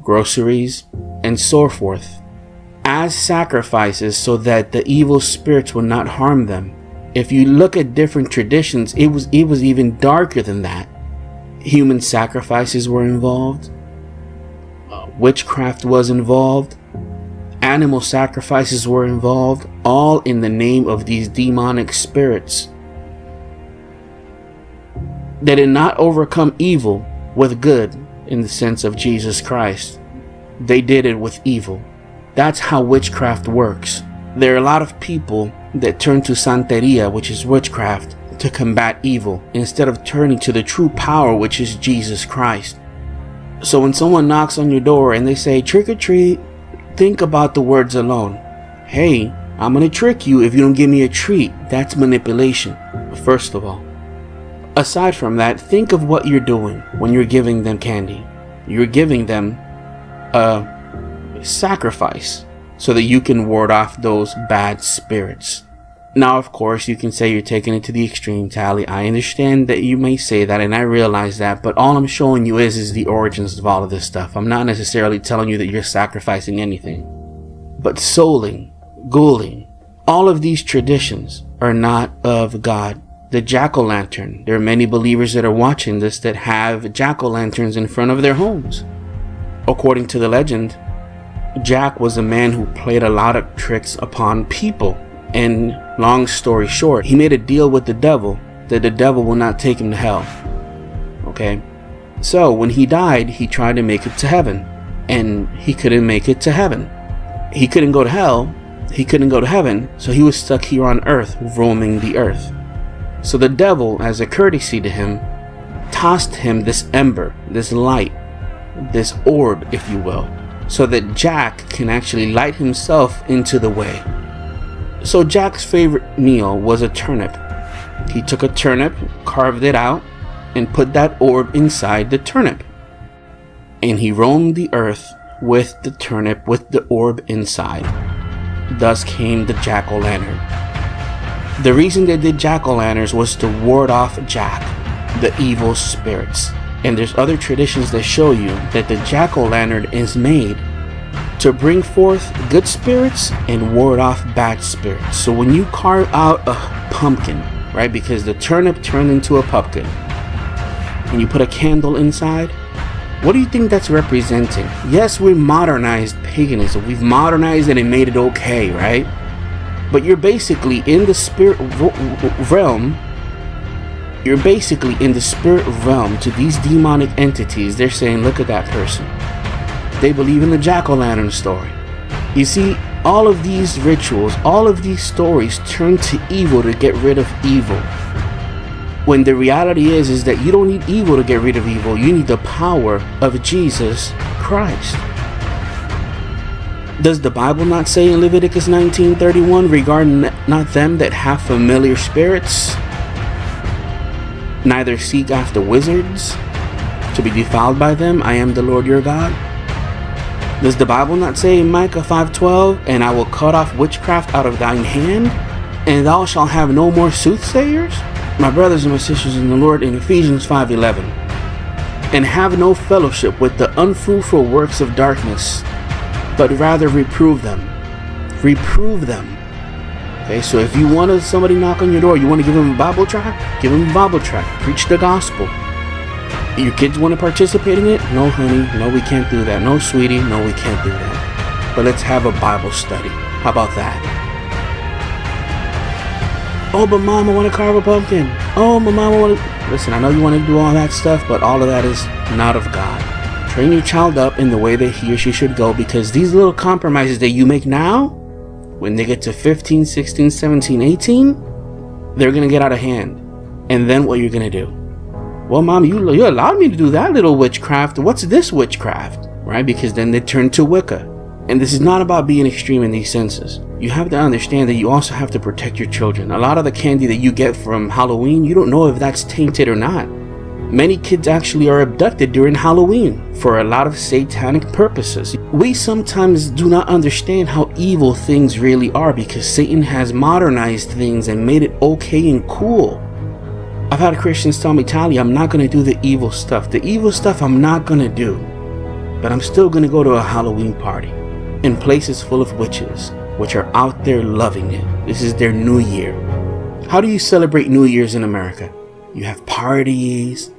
groceries, and so forth, as sacrifices so that the evil spirits would not harm them. If you look at different traditions, it was even darker than that. Human sacrifices were involved. Witchcraft was involved. Animal sacrifices were involved, all in the name of these demonic spirits. They did not overcome evil with good in the sense of Jesus Christ. They did it with evil. That's how witchcraft works. There are a lot of people that turn to Santeria, which is witchcraft, to combat evil, instead of turning to the true power, which is Jesus Christ. So when someone knocks on your door and they say, trick or treat, think about the words alone. Hey, I'm gonna trick you if you don't give me a treat. That's manipulation, first of all. Aside from that, think of what you're doing when you're giving them candy. You're giving them a sacrifice so that you can ward off those bad spirits. Now, of course, you can say you're taking it to the extreme, Tally. I understand that you may say that, and I realize that, but all I'm showing you is the origins of all of this stuff. I'm not necessarily telling you that you're sacrificing anything. But souling, ghouling, all of these traditions are not of God. The jack-o'-lantern, there are many believers that are watching this that have jack-o'-lanterns in front of their homes. According to the legend, Jack was a man who played a lot of tricks upon people. And long story short, he made a deal with the devil that the devil will not take him to hell. Okay? So when he died, he tried to make it to heaven. And he couldn't make it to heaven. He couldn't go to hell. He couldn't go to heaven. So he was stuck here on earth, roaming the earth. So the devil, as a courtesy to him, tossed him this ember, this light, this orb, if you will, so that Jack can actually light himself into the way. So Jack's favorite meal was a turnip. He took a turnip, carved it out, and put that orb inside the turnip. And he roamed the earth with the turnip, with the orb inside. Thus came the jack-o'-lantern. The reason they did jack-o'-lanterns was to ward off Jack, the evil spirits. And there's other traditions that show you that the jack-o'-lantern is made to bring forth good spirits and ward off bad spirits. So when you carve out a pumpkin, right, because the turnip turned into a pumpkin, and you put a candle inside, what do you think that's representing? Yes, we modernized paganism. We've modernized it and made it okay, right? But you're basically in the spirit realm. You're basically in the spirit realm to these demonic entities. They're saying, look at that person. They believe in the jack-o'-lantern story. You see, all of these rituals, all of these stories turn to evil to get rid of evil. When the reality is that you don't need evil to get rid of evil. You need the power of Jesus Christ. Does the Bible not say in Leviticus 19:31 regarding not them that have familiar spirits, neither seek after wizards to be defiled by them? I am the Lord your God. Does the Bible not say in Micah 5:12, and I will cut off witchcraft out of thine hand, and thou shalt have no more soothsayers? My brothers and my sisters in the Lord, in Ephesians 5:11, and have no fellowship with the unfruitful works of darkness, but rather reprove them. Reprove them. Okay, so if you want somebody knock on your door, you want to give them a Bible tract, give them a Bible tract. Preach the gospel. Your kids want to participate in it? No, honey. No, we can't do that. No, sweetie. No, we can't do that. But let's have a Bible study. How about that? Oh, but Mom, I want to carve a pumpkin. Oh, but Mom, I want to... Listen, I know you want to do all that stuff, but all of that is not of God. Train your child up in the way that he or she should go, because these little compromises that you make now, when they get to 15, 16, 17, 18, they're going to get out of hand. And then what you're going to do? Well, Mom, you allowed me to do that little witchcraft. What's this witchcraft? Right? Because then they turn to Wicca. And this is not about being extreme in these senses. You have to understand that you also have to protect your children. A lot of the candy that you get from Halloween, you don't know if that's tainted or not. Many kids actually are abducted during Halloween for a lot of satanic purposes. We sometimes do not understand how evil things really are because Satan has modernized things and made it okay and cool. I've had Christians tell me, Tali, I'm not going to do the evil stuff. The evil stuff I'm not going to do. But I'm still going to go to a Halloween party in places full of witches, which are out there loving it. This is their New Year. How do you celebrate New Year's in America? You have parties,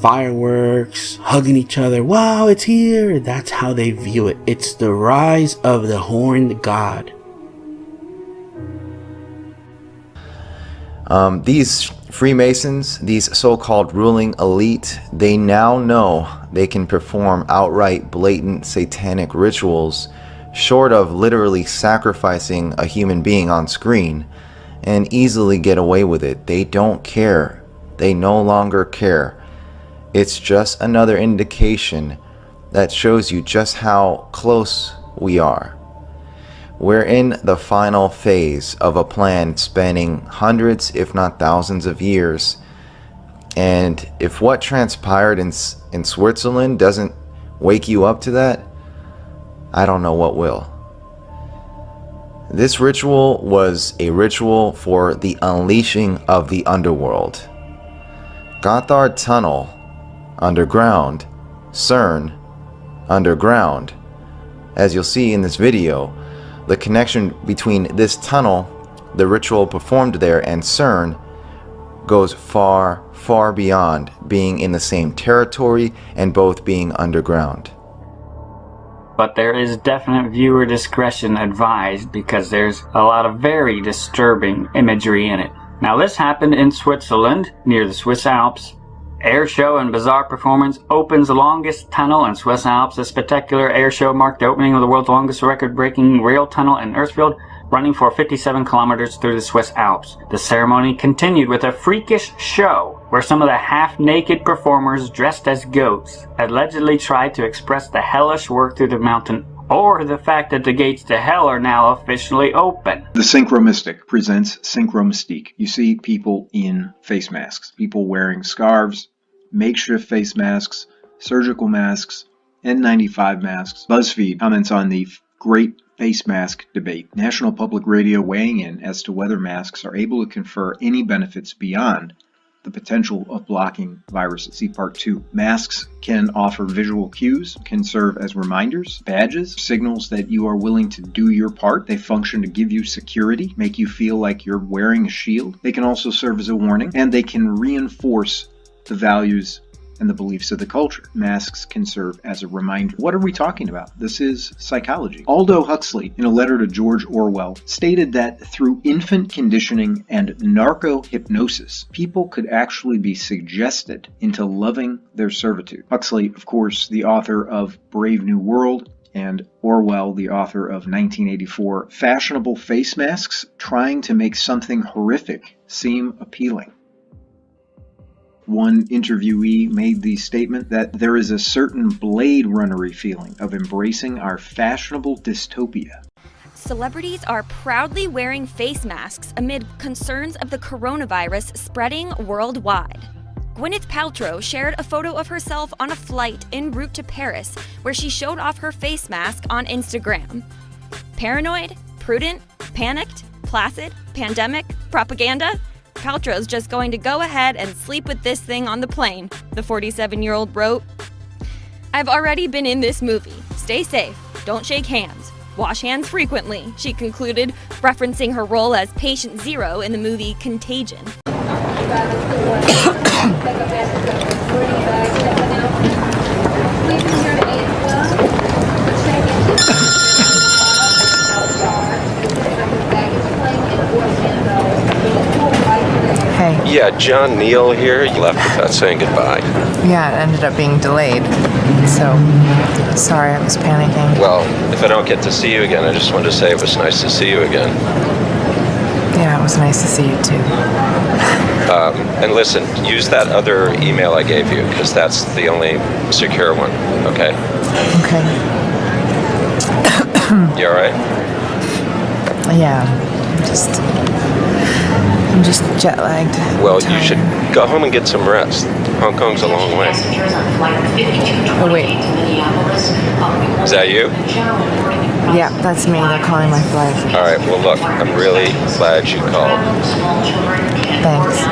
fireworks, hugging each other. Wow, it's here. That's how they view it. It's the rise of the horned god. These Freemasons, these so-called ruling elite, they now know they can perform outright blatant satanic rituals short of literally sacrificing a human being on screen and easily get away with it. They don't care. They no longer care. It's just another indication that shows you just how close we are. We're in the final phase of a plan spanning hundreds, if not thousands of years. And if what transpired in Switzerland doesn't wake you up to that, I don't know what will. This ritual was a ritual for the unleashing of the underworld. Gotthard Tunnel, underground. CERN, underground. As you'll see in this video, the connection between this tunnel, the ritual performed there, and CERN goes far, far beyond being in the same territory and both being underground. But there is definite viewer discretion advised because there's a lot of very disturbing imagery in it. Now, this happened in Switzerland, near the Swiss Alps. Air show and bizarre performance opens the longest tunnel in Swiss Alps. This spectacular air show marked the opening of the world's longest record-breaking rail tunnel in Earthfield, running for 57 kilometers through the Swiss Alps. The ceremony continued with a freakish show where some of the half-naked performers dressed as goats allegedly tried to express the hellish work through the mountain, or the fact that the gates to hell are now officially open. The Synchromystic presents Synchromystique. You see people in face masks, people wearing scarves, makeshift face masks, surgical masks, N95 masks. BuzzFeed comments on the great face mask debate. National Public Radio weighing in as to whether masks are able to confer any benefits beyond the potential of blocking viruses. See Part 2. Masks can offer visual cues, can serve as reminders, badges, signals that you are willing to do your part. They function to give you security, make you feel like you're wearing a shield. They can also serve as a warning, and they can reinforce the values and the beliefs of the culture. Masks can serve as a reminder. What are we talking about? This is psychology. Aldous Huxley, in a letter to George Orwell, stated that through infant conditioning and narco-hypnosis, people could actually be suggested into loving their servitude. Huxley, of course, the author of Brave New World, and Orwell, the author of 1984, fashionable face masks trying to make something horrific seem appealing. One interviewee made the statement that there is a certain Blade Runner-y feeling of embracing our fashionable dystopia. Celebrities are proudly wearing face masks amid concerns of the coronavirus spreading worldwide. Gwyneth Paltrow shared a photo of herself on a flight en route to Paris where she showed off her face mask on Instagram. Paranoid? Prudent? Panicked? Placid? Pandemic? Propaganda? Paltrow's just going to go ahead and sleep with this thing on the plane, the 47-year-old wrote. I've already been in this movie. Stay safe. Don't shake hands. Wash hands frequently, she concluded, referencing her role as Patient Zero in the movie Contagion. John Neal here. You left without saying goodbye. Yeah, it ended up being delayed. So, sorry, I was panicking. Well, if I don't get to see you again, I just wanted to say it was nice to see you again. Yeah, it was nice to see you too. And listen, use that other email I gave you, because that's the only secure one, okay? Okay. You all right? Yeah, I'm just jet lagged. Well, you should go home and get some rest. Hong Kong's a long way. Oh, wait. Is that you? Yeah, that's me. They're calling my flight. All right, well, look, I'm really glad you called. Thanks.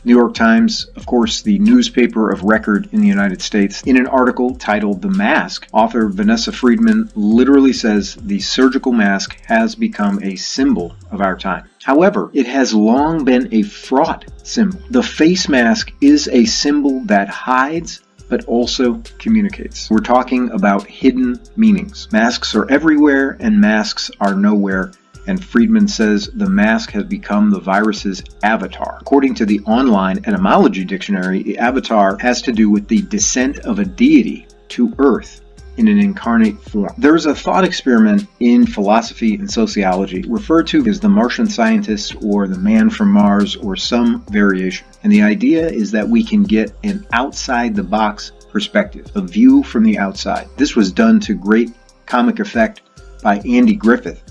New York Times, of course, the newspaper of record in the United States. In an article titled The Mask, author Vanessa Friedman literally says the surgical mask has become a symbol of our time. However, it has long been a fraught symbol. The face mask is a symbol that hides but also communicates. We're talking about hidden meanings. Masks are everywhere and masks are nowhere. And Friedman says the mask has become the virus's avatar. According to the online etymology dictionary, the avatar has to do with the descent of a deity to Earth in an incarnate form. There's a thought experiment in philosophy and sociology referred to as the Martian scientist or the man from Mars or some variation. And the idea is that we can get an outside-the-box perspective, a view from the outside. This was done to great comic effect by Andy Griffith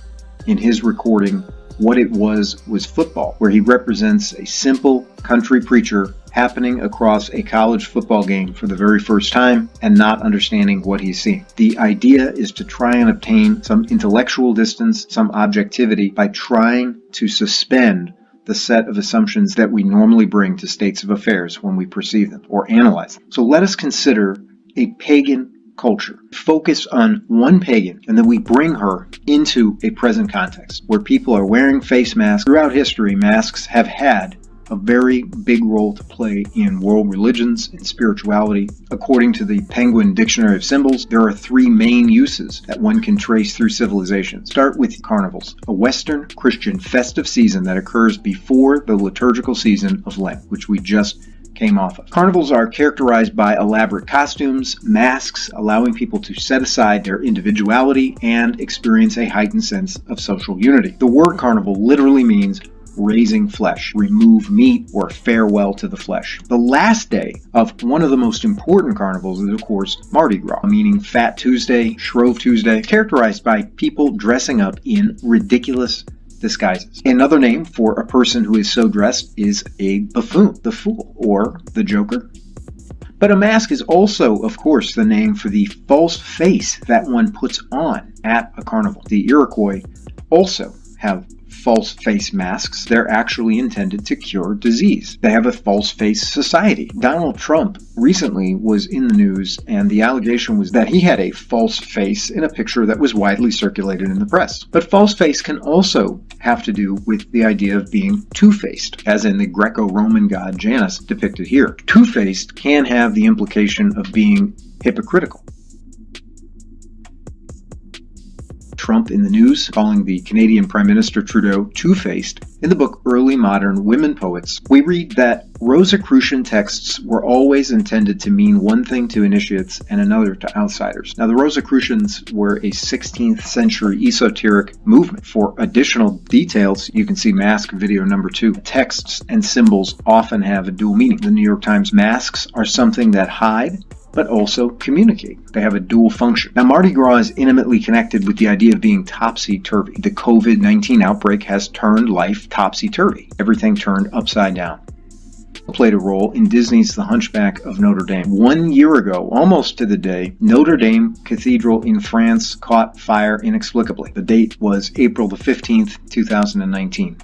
in his recording What It Was Football, where he represents a simple country preacher happening across a college football game for the very first time and not understanding what he's seeing. The idea is to try and obtain some intellectual distance, some objectivity by trying to suspend the set of assumptions that we normally bring to states of affairs when we perceive them or analyze them. So let us consider a pagan culture. Focus on one pagan, and then we bring her into a present context where people are wearing face masks. Throughout history, masks have had a very big role to play in world religions and spirituality. According to the Penguin Dictionary of Symbols, there are three main uses that one can trace through civilization. Start with carnivals, a Western Christian festive season that occurs before the liturgical season of Lent, which we just came off of. Carnivals are characterized by elaborate costumes, masks, allowing people to set aside their individuality and experience a heightened sense of social unity. The word carnival literally means raising flesh, remove meat, or farewell to the flesh. The last day of one of the most important carnivals is, of course, Mardi Gras, meaning Fat Tuesday, Shrove Tuesday, characterized by people dressing up in ridiculous disguises. Another name for a person who is so dressed is a buffoon, the fool, or the joker. But a mask is also, of course, the name for the false face that one puts on at a carnival. The Iroquois also have false face masks. They're actually intended to cure disease. They have a false face society. Donald Trump recently was in the news, and the allegation was that he had a false face in a picture that was widely circulated in the press. But false face can also have to do with the idea of being two-faced, as in the Greco-Roman god Janus depicted here. Two-faced can have the implication of being hypocritical. Trump in the news, calling the Canadian Prime Minister Trudeau two-faced. In the book Early Modern Women Poets, we read that Rosicrucian texts were always intended to mean one thing to initiates and another to outsiders. Now, the Rosicrucians were a 16th century esoteric movement. For additional details, you can see Mask video number 2. Texts and symbols often have a dual meaning. The New York Times, masks are something that hide but also communicate. They have a dual function. Now, Mardi Gras is intimately connected with the idea of being topsy-turvy. The COVID-19 outbreak has turned life topsy-turvy. Everything turned upside down. Played a role in Disney's The Hunchback of Notre Dame. 1 year ago, almost to the day, Notre Dame Cathedral in France caught fire inexplicably. The date was April the 15th, 2019.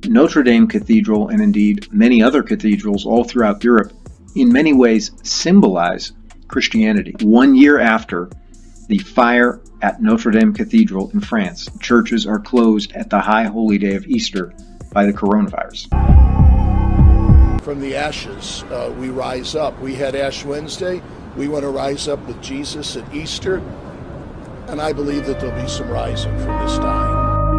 Notre Dame Cathedral, and indeed many other cathedrals all throughout Europe, in many ways symbolize Christianity. 1 year after the fire at Notre Dame Cathedral in France, churches are closed at the high holy day of Easter by the coronavirus. From the ashes, we rise up. We had Ash Wednesday. We want to rise up with Jesus at Easter. And I believe that there'll be some rising from this time.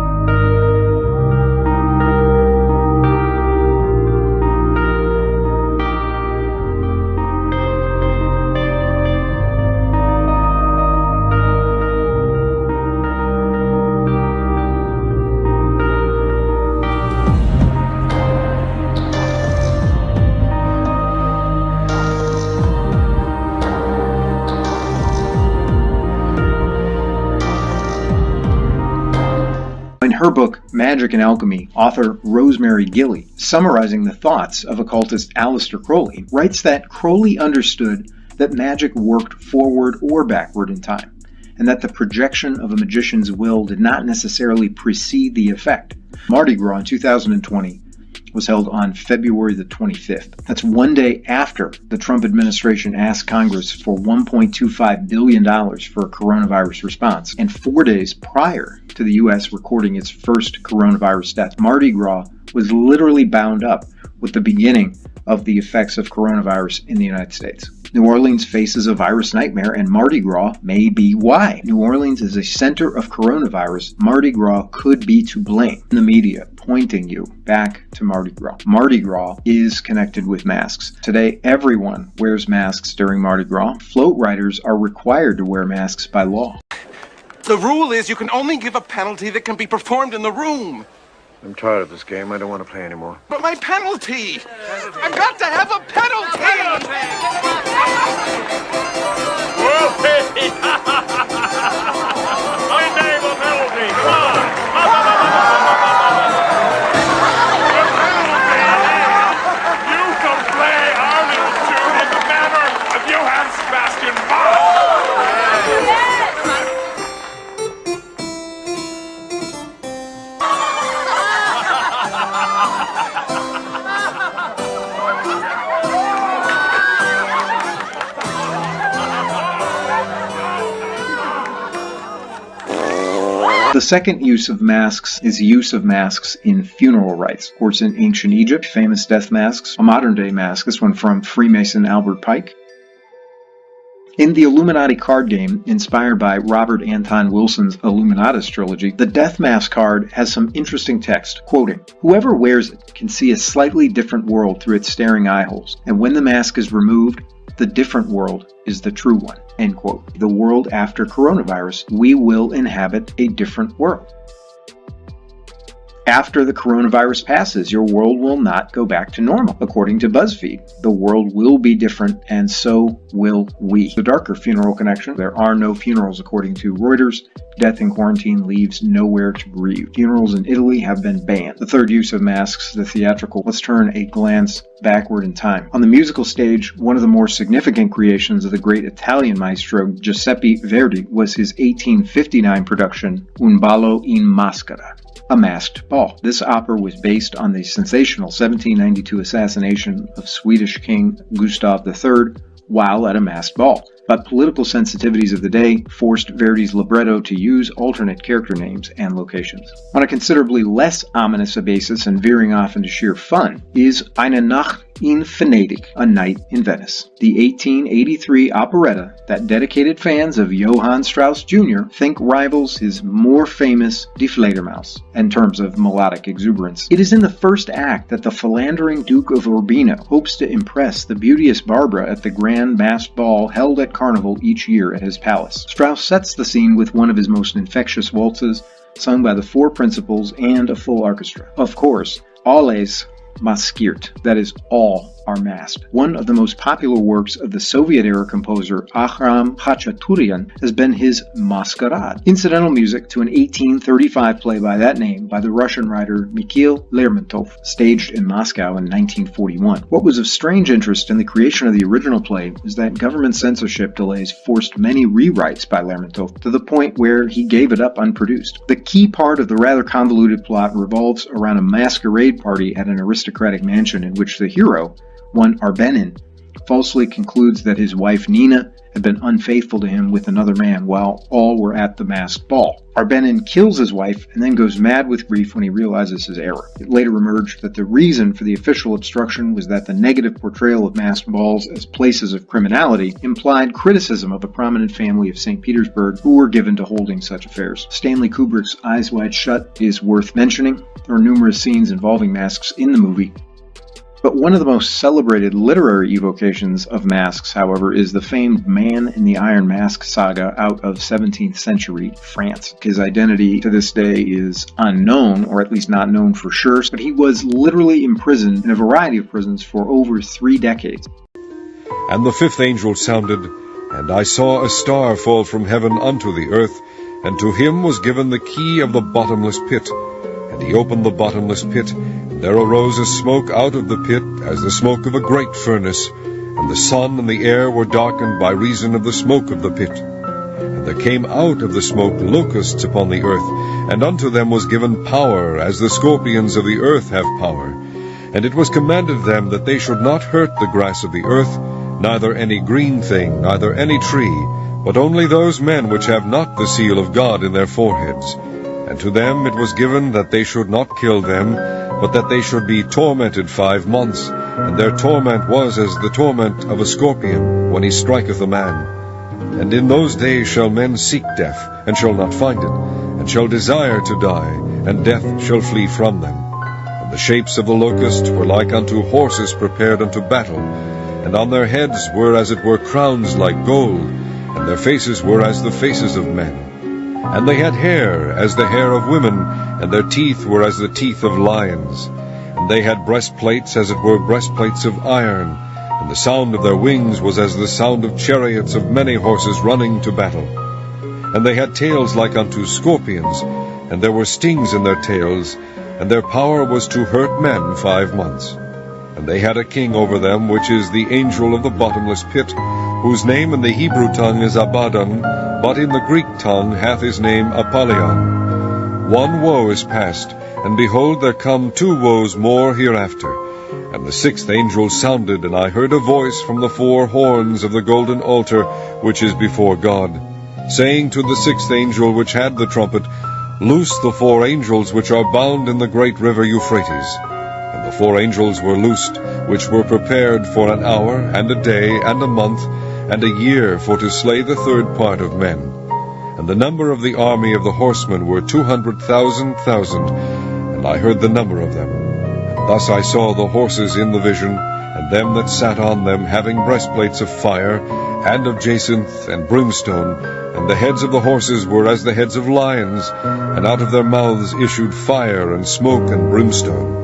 her book, Magic and Alchemy, author Rosemary Gilly, summarizing the thoughts of occultist Aleister Crowley, writes that Crowley understood that magic worked forward or backward in time, and that the projection of a magician's will did not necessarily precede the effect. Mardi Gras in 2020 was held on February the 25th. That's one day after the Trump administration asked Congress for $1.25 billion for a coronavirus response, and 4 days prior to the U.S. recording its first coronavirus death. Mardi Gras was literally bound up with the beginning of the effects of coronavirus in the United States. New Orleans faces a virus nightmare, and Mardi Gras may be why. New Orleans is a center of coronavirus. Mardi Gras could be to blame. The media pointing you back to Mardi Gras. Mardi Gras is connected with masks. Today, everyone wears masks during Mardi Gras. Float riders are required to wear masks by law. The rule is you can only give a penalty that can be performed in the room. I'm tired of this game. I don't want to play anymore. But my penalty! I've got to have a penalty! My name of penalty! Come on! You can play our little tune in the manner of Johann Sebastian Bach! The second use of masks is the use of masks in funeral rites. Of course, in ancient Egypt, famous death masks. A modern-day mask, this one from Freemason Albert Pike. In the Illuminati card game, inspired by Robert Anton Wilson's Illuminatus trilogy, the Death Mask card has some interesting text, quoting, "Whoever wears it can see a slightly different world through its staring eye holes, and when the mask is removed, the different world is the true one." End quote. The world after coronavirus, we will inhabit a different world. After the coronavirus passes, your world will not go back to normal. According to BuzzFeed, the world will be different, and so will we. The darker funeral connection: there are no funerals according to Reuters. Death in quarantine leaves nowhere to grieve. Funerals in Italy have been banned. The third use of masks, the theatrical. Let's turn a glance backward in time. On the musical stage, one of the more significant creations of the great Italian maestro Giuseppe Verdi was his 1859 production Un ballo in maschera, a masked ball. This opera was based on the sensational 1792 assassination of Swedish King Gustav III while at a masked ball. But political sensitivities of the day forced Verdi's libretto to use alternate character names and locations. On a considerably less ominous a basis and veering off into sheer fun is Eine Nacht in Venedig, A Night in Venice, the 1883 operetta that dedicated fans of Johann Strauss Jr. think rivals his more famous Die Fledermaus in terms of melodic exuberance. It is in the first act that the philandering Duke of Urbino hopes to impress the beauteous Barbara at the grand masked ball held at Carnival each year at his palace. Strauss sets the scene with one of his most infectious waltzes, sung by the four principals and a full orchestra. Of course, alles maskiert, that is, all are masked. One of the most popular works of the Soviet-era composer Akhram Khachaturian has been his Masquerade, incidental music to an 1835 play by that name by the Russian writer Mikhail Lermontov, staged in Moscow in 1941. What was of strange interest in the creation of the original play is that government censorship delays forced many rewrites by Lermontov to the point where he gave it up unproduced. The key part of the rather convoluted plot revolves around a masquerade party at an aristocratic mansion in which the hero, one Abaddon, falsely concludes that his wife Nina had been unfaithful to him with another man while all were at the masked ball. Abaddon kills his wife and then goes mad with grief when he realizes his error. It later emerged that the reason for the official obstruction was that the negative portrayal of masked balls as places of criminality implied criticism of a prominent family of St. Petersburg who were given to holding such affairs. Stanley Kubrick's Eyes Wide Shut is worth mentioning. There are numerous scenes involving masks in the movie. But one of the most celebrated literary evocations of masks, however, is the famed Man in the Iron Mask saga out of 17th century France. His identity to this day is unknown, or at least not known for sure, but he was literally imprisoned in a variety of prisons for over 3 decades. And the fifth angel sounded, and I saw a star fall from heaven unto the earth, and to him was given the key of the bottomless pit. And he opened the bottomless pit, and there arose a smoke out of the pit, as the smoke of a great furnace, and the sun and the air were darkened by reason of the smoke of the pit. And there came out of the smoke locusts upon the earth, and unto them was given power, as the scorpions of the earth have power. And it was commanded them that they should not hurt the grass of the earth, neither any green thing, neither any tree, but only those men which have not the seal of God in their foreheads. And to them it was given that they should not kill them, but that they should be tormented 5 months, and their torment was as the torment of a scorpion, when he striketh a man. And in those days shall men seek death, and shall not find it, and shall desire to die, and death shall flee from them. And the shapes of the locust were like unto horses prepared unto battle, and on their heads were as it were crowns like gold, and their faces were as the faces of men. And they had hair as the hair of women, and their teeth were as the teeth of lions. And they had breastplates as it were breastplates of iron, and the sound of their wings was as the sound of chariots of many horses running to battle. And they had tails like unto scorpions, and there were stings in their tails, and their power was to hurt men 5 months. And they had a king over them, which is the angel of the bottomless pit, whose name in the Hebrew tongue is Abaddon, but in the Greek tongue hath his name Apollyon. 1 woe is past, and behold, there come 2 woes more hereafter. And the 6th angel sounded, and I heard a voice from the 4 horns of the golden altar which is before God, saying to the 6th angel which had the trumpet, Loose the 4 angels which are bound in the great river Euphrates. And the 4 angels were loosed, which were prepared for an hour, and a day, and a month, and a year, for to slay the 3rd part of men. And the number of the army of the horsemen were 200,000,000, and I heard the number of them. And thus I saw the horses in the vision, and them that sat on them, having breastplates of fire, and of jacinth, and brimstone, and the heads of the horses were as the heads of lions, and out of their mouths issued fire, and smoke, and brimstone.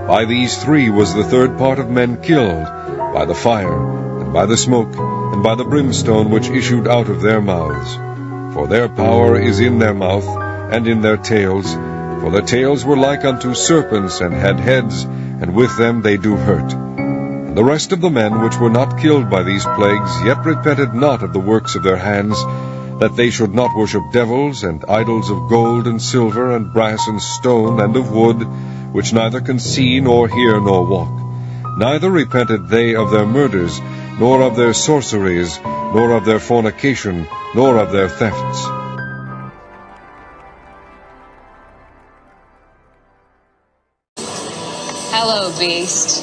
By these 3 was the 3rd part of men killed, by the fire, and by the smoke, and by the brimstone which issued out of their mouths. For their power is in their mouth, and in their tails, for their tails were like unto serpents, and had heads, and with them they do hurt. And the rest of the men which were not killed by these plagues yet repented not of the works of their hands, that they should not worship devils, and idols of gold, and silver, and brass, and stone, and of wood, which neither can see, nor hear, nor walk. Neither repented they of their murders, nor of their sorceries, nor of their fornication, nor of their thefts. Hello, Beast.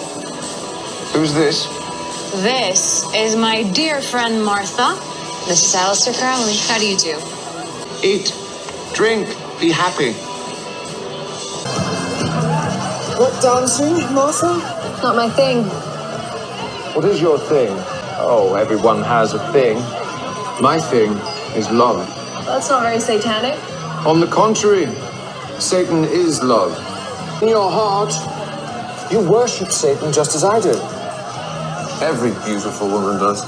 Who's this? This is my dear friend Martha. This is Alistair Crowley. How do you do? Eat, drink, be happy. What, dancing, Martha? Not my thing. What is your thing? Oh, everyone has a thing. My thing is love. That's not very satanic. On the contrary, Satan is love. In your heart, you worship Satan just as I do. Every beautiful woman does.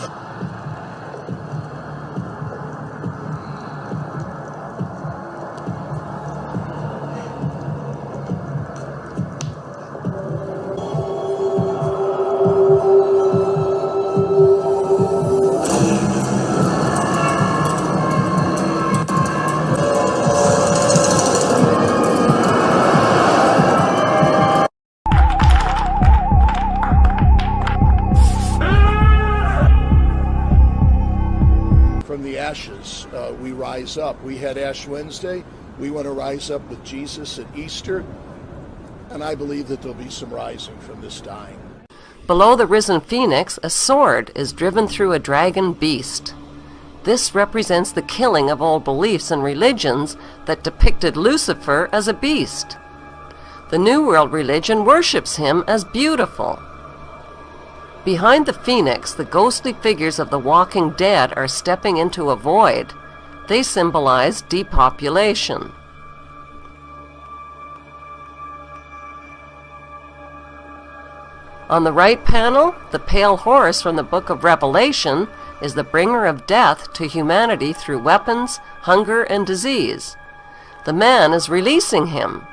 We rise up. We had Ash Wednesday. We want to rise up with Jesus at Easter. And I believe that there'll be some rising from this dying. Below the risen phoenix, a sword is driven through a dragon beast. This represents the killing of all beliefs and religions that depicted Lucifer as a beast. The New World religion worships him as beautiful. Behind the phoenix, the ghostly figures of the walking dead are stepping into a void. They symbolize depopulation. On the right panel, the pale horse from the book of Revelation is the bringer of death to humanity through weapons, hunger, and disease. The man is releasing him.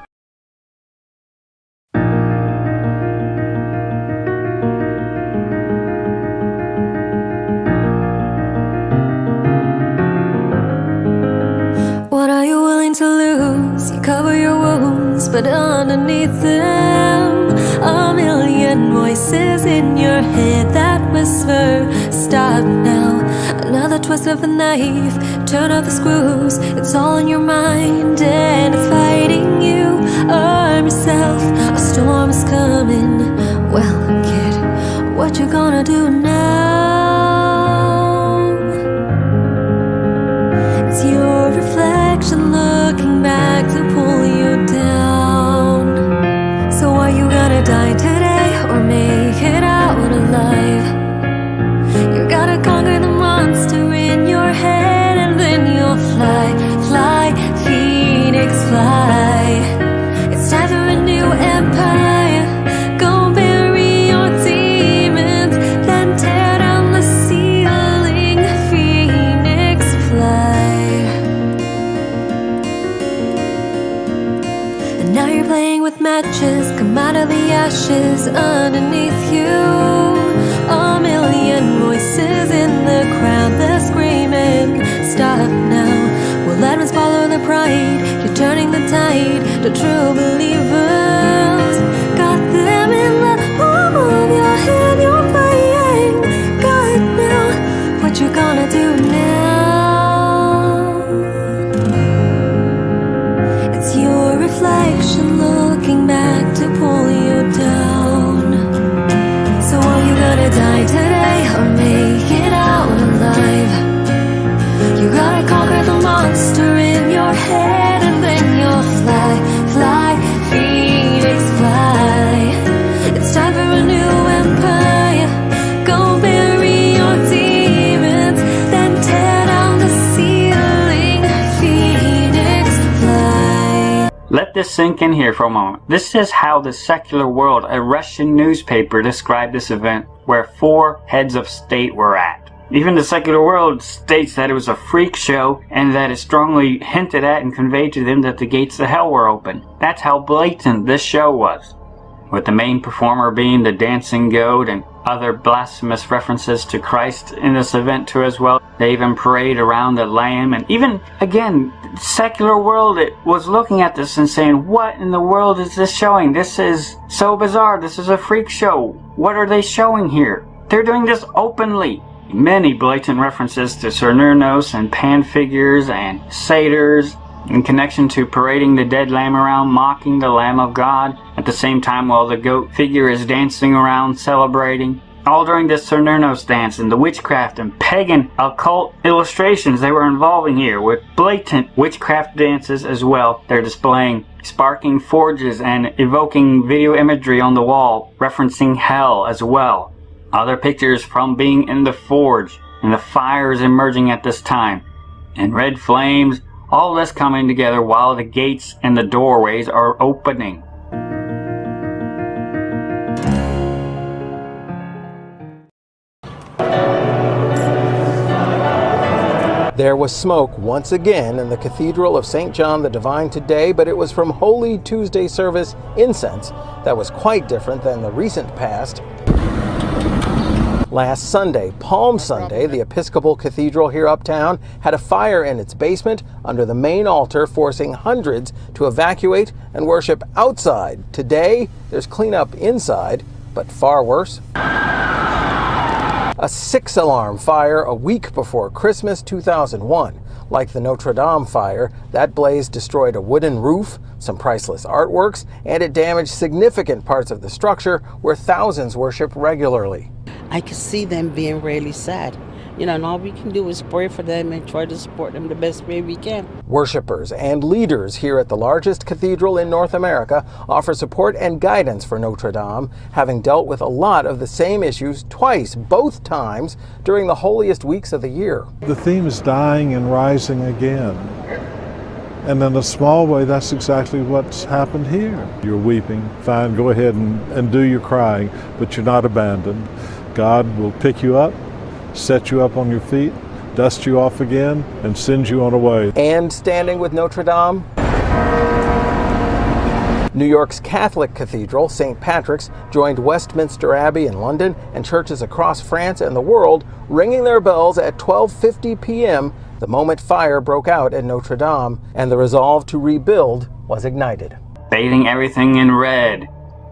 What are you willing to lose? You cover your wounds, but underneath them, a million voices in your head that whisper, stop now. Another twist of the knife, turn up the screws. It's all in your mind and it's fighting you. Arm yourself, a storm is coming. Well, kid, what you gonna do now? It's your reflection looking back to pull you down. So are you gonna die today or make it out alive? You gotta conquer the monster in your head and then you'll fly, fly, phoenix fly. It's time for a new empire. Go bury your demons, then tear down the ceiling, phoenix fly. And now you're playing with matches, come out of the ashes underneath you. A million voices in the crowd, they're screaming, stop now. Well, let us follow the pride. You're turning the tide to true believers. Got them in the palm of your hand, you're playing God now. What you gonna do now? It's your reflection looking back to pull you down. So are you gonna die today or make it out alive? You gotta conquer the monster in your head and then you'll fly, fly, phoenix fly. It's time for a new empire. Go bury your demons, then tear down the ceiling, phoenix fly. Let this sink in here for a moment. This is how the secular world, a Russian newspaper, described this event where 4 heads of state were at. Even the secular world states that it was a freak show and that it strongly hinted at and conveyed to them that the gates of hell were open. That's how blatant this show was. With the main performer being the dancing goat and other blasphemous references to Christ in this event too as well. They even parade around the lamb, and even, again, the secular world it was looking at this and saying, what in the world is this showing? This is so bizarre. This is a freak show. What are they showing here? They're doing this openly. Many blatant references to Cernunnos and pan figures and satyrs in connection to parading the dead lamb around, mocking the Lamb of God, at the same time while the goat figure is dancing around, celebrating. All during this Cernunnos dance and the witchcraft and pagan occult illustrations they were involving here with blatant witchcraft dances as well. They're displaying sparking forges and evoking video imagery on the wall, referencing hell as well. Other pictures from being in the forge and the fires emerging at this time, and red flames, all this coming together while the gates and the doorways are opening. There was smoke once again in the Cathedral of St. John the Divine today, but it was from Holy Tuesday service incense that was quite different than the recent past. Last Sunday, Palm Sunday, the Episcopal Cathedral here uptown had a fire in its basement under the main altar, forcing hundreds to evacuate and worship outside. Today, there's cleanup inside, but far worse. A 6-alarm fire a week before Christmas 2001. Like the Notre Dame fire, that blaze destroyed a wooden roof, some priceless artworks, and it damaged significant parts of the structure where thousands worship regularly. I could see them being really sad. And all we can do is pray for them and try to support them the best way we can. Worshippers and leaders here at the largest cathedral in North America offer support and guidance for Notre Dame, having dealt with a lot of the same issues twice, both times, during the holiest weeks of the year. The theme is dying and rising again. And in a small way, that's exactly what's happened here. You're weeping, fine, go ahead and do your crying, but you're not abandoned. God will pick you up, set you up on your feet, dust you off again, and send you on a way. And standing with Notre Dame, New York's Catholic Cathedral, St. Patrick's, joined Westminster Abbey in London and churches across France and the world ringing their bells at 12:50 p.m. the moment fire broke out at Notre Dame and the resolve to rebuild was ignited. Bathing everything in red.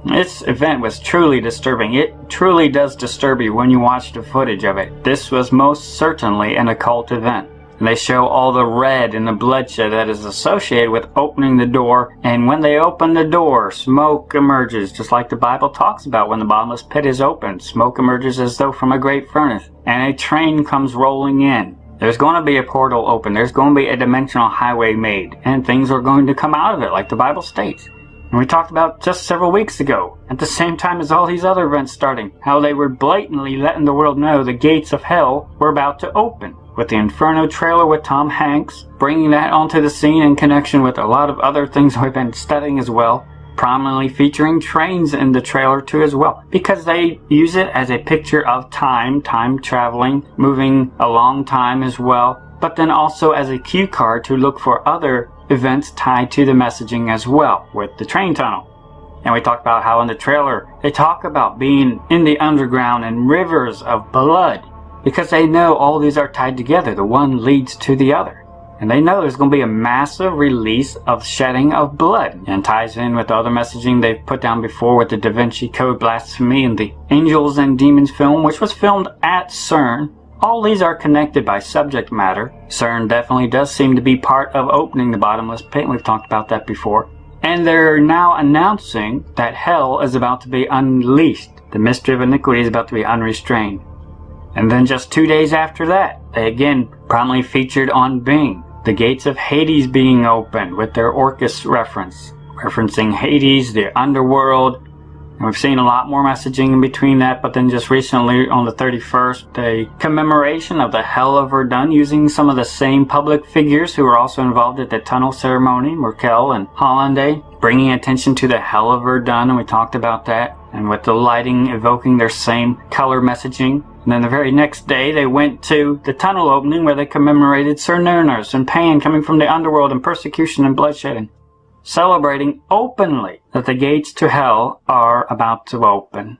This event was truly disturbing. It truly does disturb you when you watch the footage of it. This was most certainly an occult event. And they show all the red and the bloodshed that is associated with opening the door. And when they open the door, smoke emerges, just like the Bible talks about when the bottomless pit is opened. Smoke emerges as though from a great furnace. And a train comes rolling in. There's going to be a portal open. There's going to be a dimensional highway made. And things are going to come out of it, like the Bible states. And we talked about just several weeks ago, at the same time as all these other events starting, how they were blatantly letting the world know the gates of hell were about to open. With the Inferno trailer with Tom Hanks, bringing that onto the scene in connection with a lot of other things we've been studying as well, prominently featuring trains in the trailer too as well, because they use it as a picture of time traveling, moving a long time as well, but then also as a cue card to look for other events tied to the messaging as well with the train tunnel. And we talked about how in the trailer they talk about being in the underground and rivers of blood, because they know all these are tied together. The one leads to the other. And they know there's going to be a massive release of shedding of blood, and ties in with the other messaging they've put down before with the Da Vinci Code blasphemy and the Angels and Demons film, which was filmed at CERN. All these are connected by subject matter. CERN definitely does seem to be part of opening the bottomless pit. We've talked about that before. And they're now announcing that hell is about to be unleashed. The mystery of iniquity is about to be unrestrained. And then just 2 days after that, they again prominently featured on Bing the gates of Hades being opened with their Orcus reference, referencing Hades, the underworld. And we've seen a lot more messaging in between that, but then just recently on the 31st, a commemoration of the Hell of Verdun using some of the same public figures who were also involved at the tunnel ceremony, Merkel and Hollande, bringing attention to the Hell of Verdun, and we talked about that, and with the lighting evoking their same color messaging. And then the very next day, they went to the tunnel opening where they commemorated Cernunnos and pain coming from the underworld and persecution and bloodshed, celebrating openly that the gates to hell are about to open.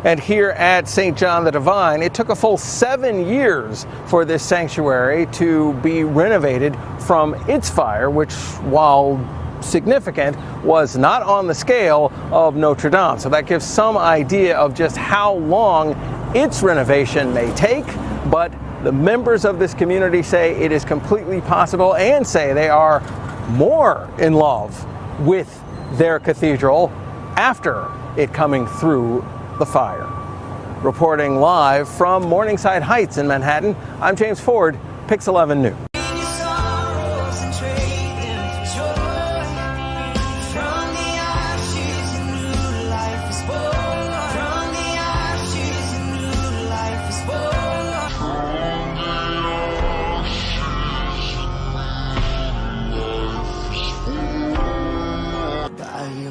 And here at St. John the Divine, it took a full 7 years for this sanctuary to be renovated from its fire, which, while significant, was not on the scale of Notre Dame. So that gives some idea of just how long its renovation may take, but the members of this community say it is completely possible and say they are more in love with their cathedral after it coming through the fire. Reporting live from Morningside Heights in Manhattan, I'm James Ford, Pix 11 News.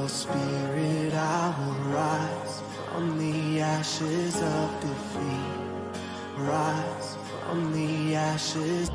Spirit, I will rise from the ashes of defeat. Rise from the ashes.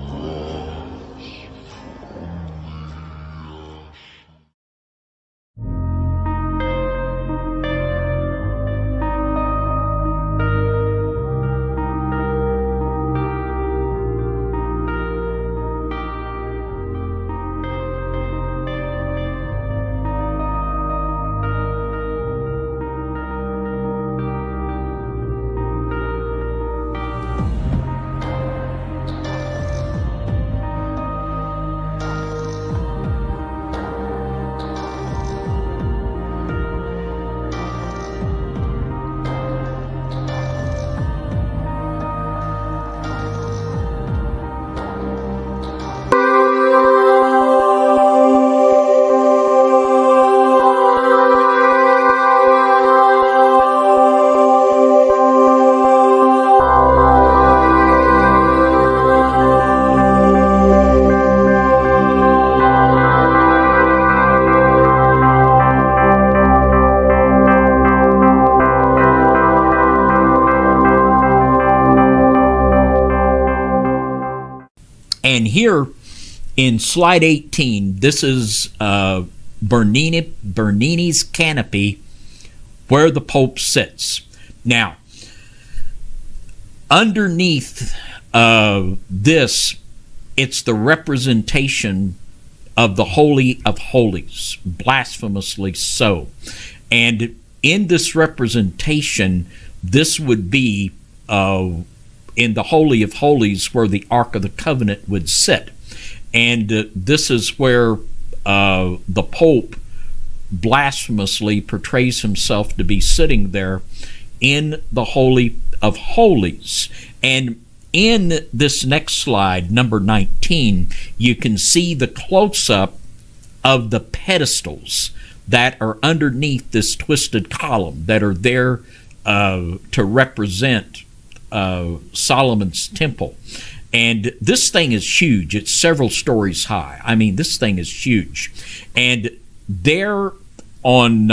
And here in slide 18, this is Bernini's canopy where the Pope sits. Now, underneath this, it's the representation of the Holy of Holies, blasphemously so. And in this representation, this would be in the Holy of Holies where the Ark of the Covenant would sit. And this is where the Pope blasphemously portrays himself to be sitting there in the Holy of Holies. And in this next slide, number 19, you can see the close-up of the pedestals that are underneath this twisted column that are there to represent Solomon's temple. And this thing is huge. It's several stories high. I mean, this thing is huge. And there on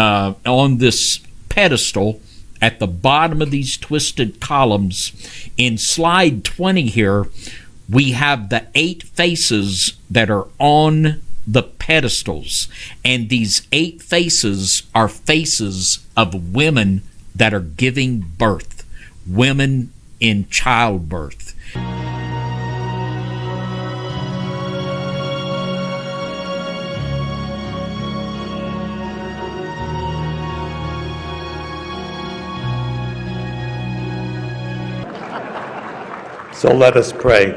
this pedestal, at the bottom of these twisted columns, in slide 20 here, we have the 8 faces that are on the pedestals. And these 8 faces are faces of women that are giving birth, women in childbirth. So let us pray.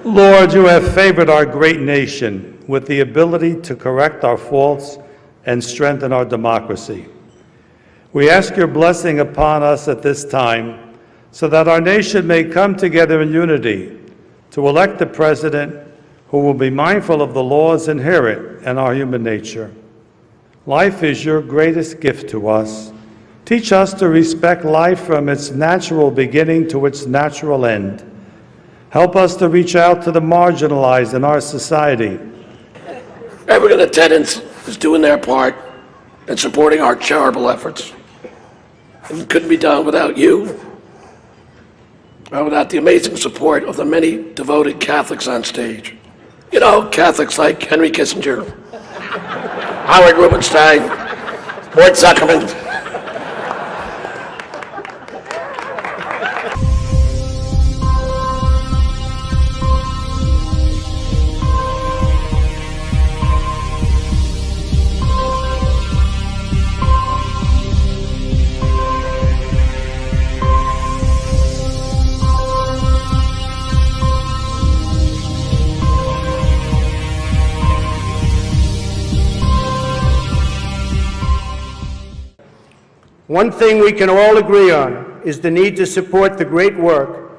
Lord, you have favored our great nation with the ability to correct our faults and strengthen our democracy. We ask your blessing upon us at this time so that our nation may come together in unity to elect a president who will be mindful of the laws inherent in our human nature. Life is your greatest gift to us. Teach us to respect life from its natural beginning to its natural end. Help us to reach out to the marginalized in our society. Everyone in attendance is doing their part in supporting our charitable efforts. It couldn't be done without you, or without the amazing support of the many devoted Catholics on stage. You know, Catholics like Henry Kissinger, Howard Rubenstein, Mort Zuckerman. One thing we can all agree on is the need to support the great work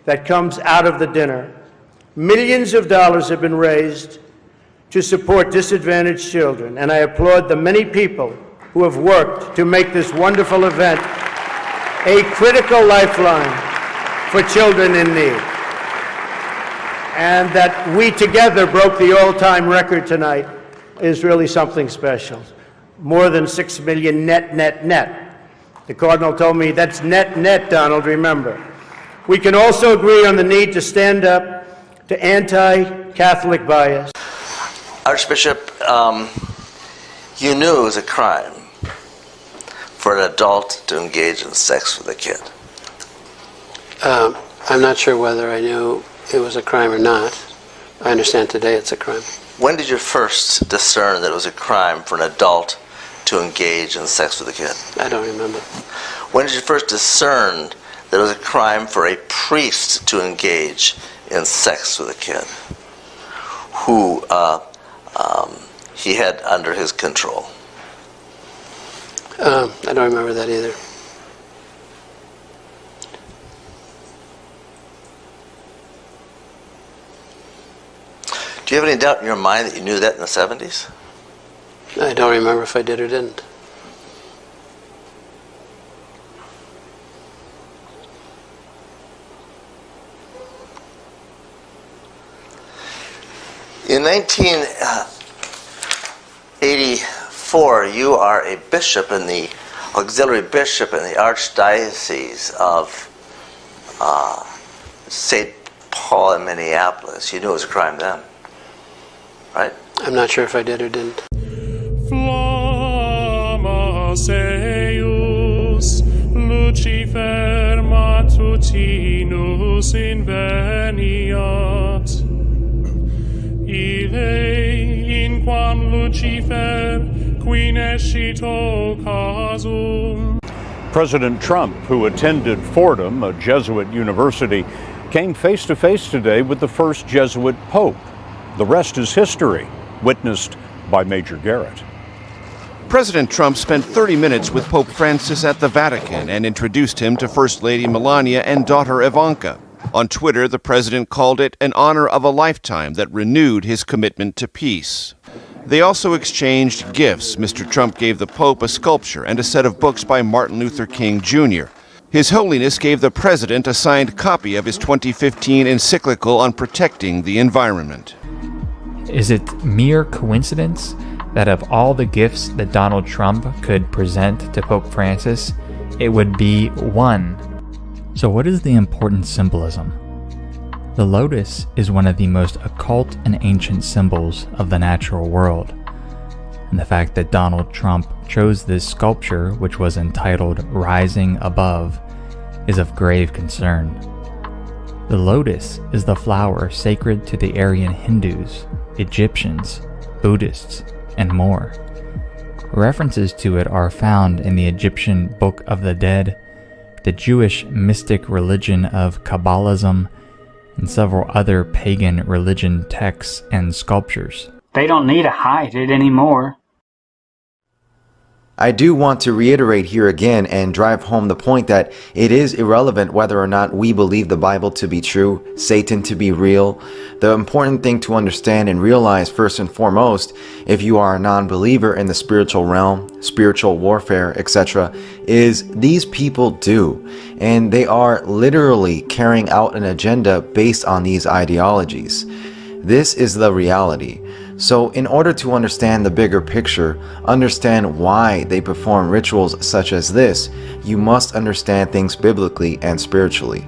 that comes out of the dinner. Millions of dollars have been raised to support disadvantaged children, and I applaud the many people who have worked to make this wonderful event a critical lifeline for children in need. And that we together broke the all-time record tonight is really something special. More than 6 million net. The Cardinal told me that's net, Donald, remember. We can also agree on the need to stand up to anti-Catholic bias. Archbishop, you knew it was a crime for an adult to engage in sex with a kid. I'm not sure whether I knew it was a crime or not. I understand today it's a crime. When did you first discern that it was a crime for an adult to engage in sex with a kid? I don't remember. When did you first discern that it was a crime for a priest to engage in sex with a kid who he had under his control? I don't remember that either. Do you have any doubt in your mind that you knew that in the 70s? I don't remember if I did or didn't. In 1984, you are a bishop in the auxiliary bishop in the Archdiocese of St. Paul in Minneapolis, you knew it was a crime then, right? I'm not sure if I did or didn't. Flammas eius, Lucifer matutinus inveniat. Ille inquam Lucifer qui nescito casum. President Trump, who attended Fordham, a Jesuit university, came face to face today with the first Jesuit pope. The rest is history, witnessed by Major Garrett. President Trump spent 30 minutes with Pope Francis at the Vatican and introduced him to First Lady Melania and daughter Ivanka. On Twitter, the president called it an honor of a lifetime that renewed his commitment to peace. They also exchanged gifts. Mr. Trump gave the Pope a sculpture and a set of books by Martin Luther King Jr. His Holiness gave the president a signed copy of his 2015 encyclical on protecting the environment. Is it mere coincidence that of all the gifts that Donald Trump could present to Pope Francis, it would be one? So what is the important symbolism? The lotus is one of the most occult and ancient symbols of the natural world. And the fact that Donald Trump chose this sculpture, which was entitled Rising Above, is of grave concern. The lotus is the flower sacred to the Aryan Hindus, Egyptians, Buddhists, and more. References to it are found in the Egyptian Book of the Dead, the Jewish mystic religion of Kabbalism, and several other pagan religion texts and sculptures. They don't need to hide it anymore. I do want to reiterate here again and drive home the point that it is irrelevant whether or not we believe the Bible to be true, Satan to be real. The important thing to understand and realize first and foremost, if you are a non-believer in the spiritual realm, spiritual warfare, etc., is these people do. And they are literally carrying out an agenda based on these ideologies. This is the reality. So in order to understand the bigger picture, understand why they perform rituals such as this, you must understand things biblically and spiritually.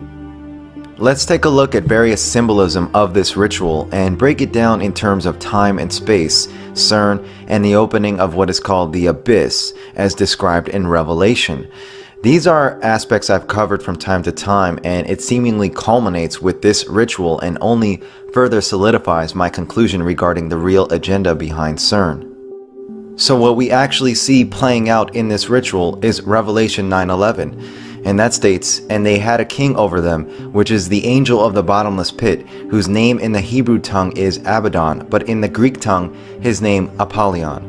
Let's take a look at various symbolism of this ritual and break it down in terms of time and space, CERN, and the opening of what is called the abyss, as described in Revelation. These are aspects I've covered from time to time, and it seemingly culminates with this ritual and only further solidifies my conclusion regarding the real agenda behind CERN. So what we actually see playing out in this ritual is Revelation 9:11, and that states, "And they had a king over them, which is the angel of the bottomless pit, whose name in the Hebrew tongue is Abaddon, but in the Greek tongue his name Apollyon."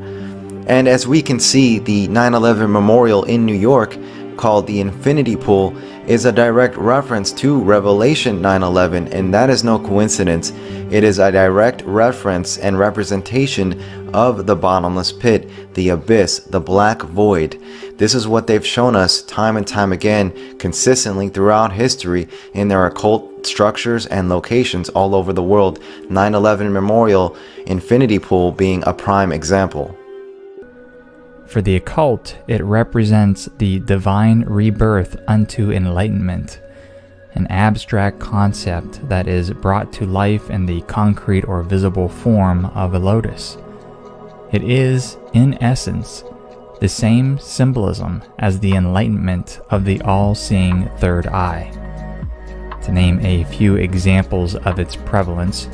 And as we can see, the 9/11 memorial in New York, called the Infinity Pool, is a direct reference to Revelation 9:11, and that is no coincidence. It is a direct reference and representation of the bottomless pit, the abyss, the black void. This is what they've shown us time and time again, consistently throughout history in their occult structures and locations all over the world, 9/11 Memorial, Infinity Pool being a prime example. For the occult, it represents the divine rebirth unto enlightenment, an abstract concept that is brought to life in the concrete or visible form of a lotus. It is, in essence, the same symbolism as the enlightenment of the all-seeing third eye. To name a few examples of its prevalence,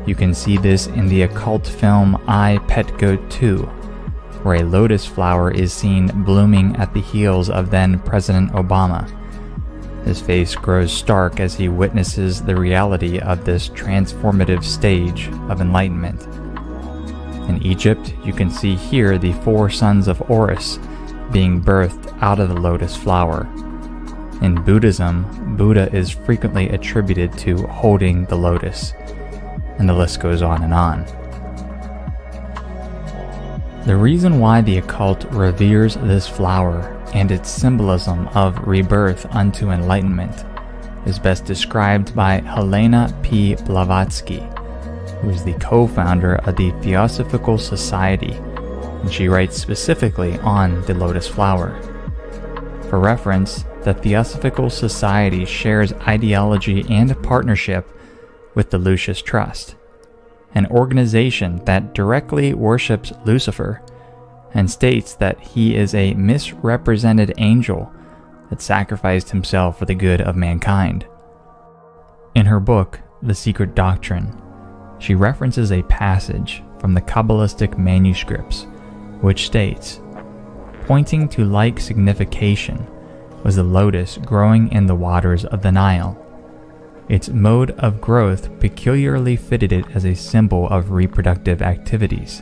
you can see this in the occult film I, Pet Goat 2, where a lotus flower is seen blooming at the heels of then President Obama. His face grows stark as he witnesses the reality of this transformative stage of enlightenment. In Egypt, you can see here the 4 sons of Horus being birthed out of the lotus flower. In Buddhism, Buddha is frequently attributed to holding the lotus, and the list goes on and on. The reason why the occult reveres this flower and its symbolism of rebirth unto enlightenment is best described by Helena P. Blavatsky, who is the co-founder of the Theosophical Society, and she writes specifically on the lotus flower. For reference, the Theosophical Society shares ideology and partnership with the Lucis Trust, an organization that directly worships Lucifer and states that he is a misrepresented angel that sacrificed himself for the good of mankind. In her book, The Secret Doctrine, she references a passage from the Kabbalistic manuscripts, which states, pointing to like signification was the lotus growing in the waters of the Nile. Its mode of growth peculiarly fitted it as a symbol of reproductive activities.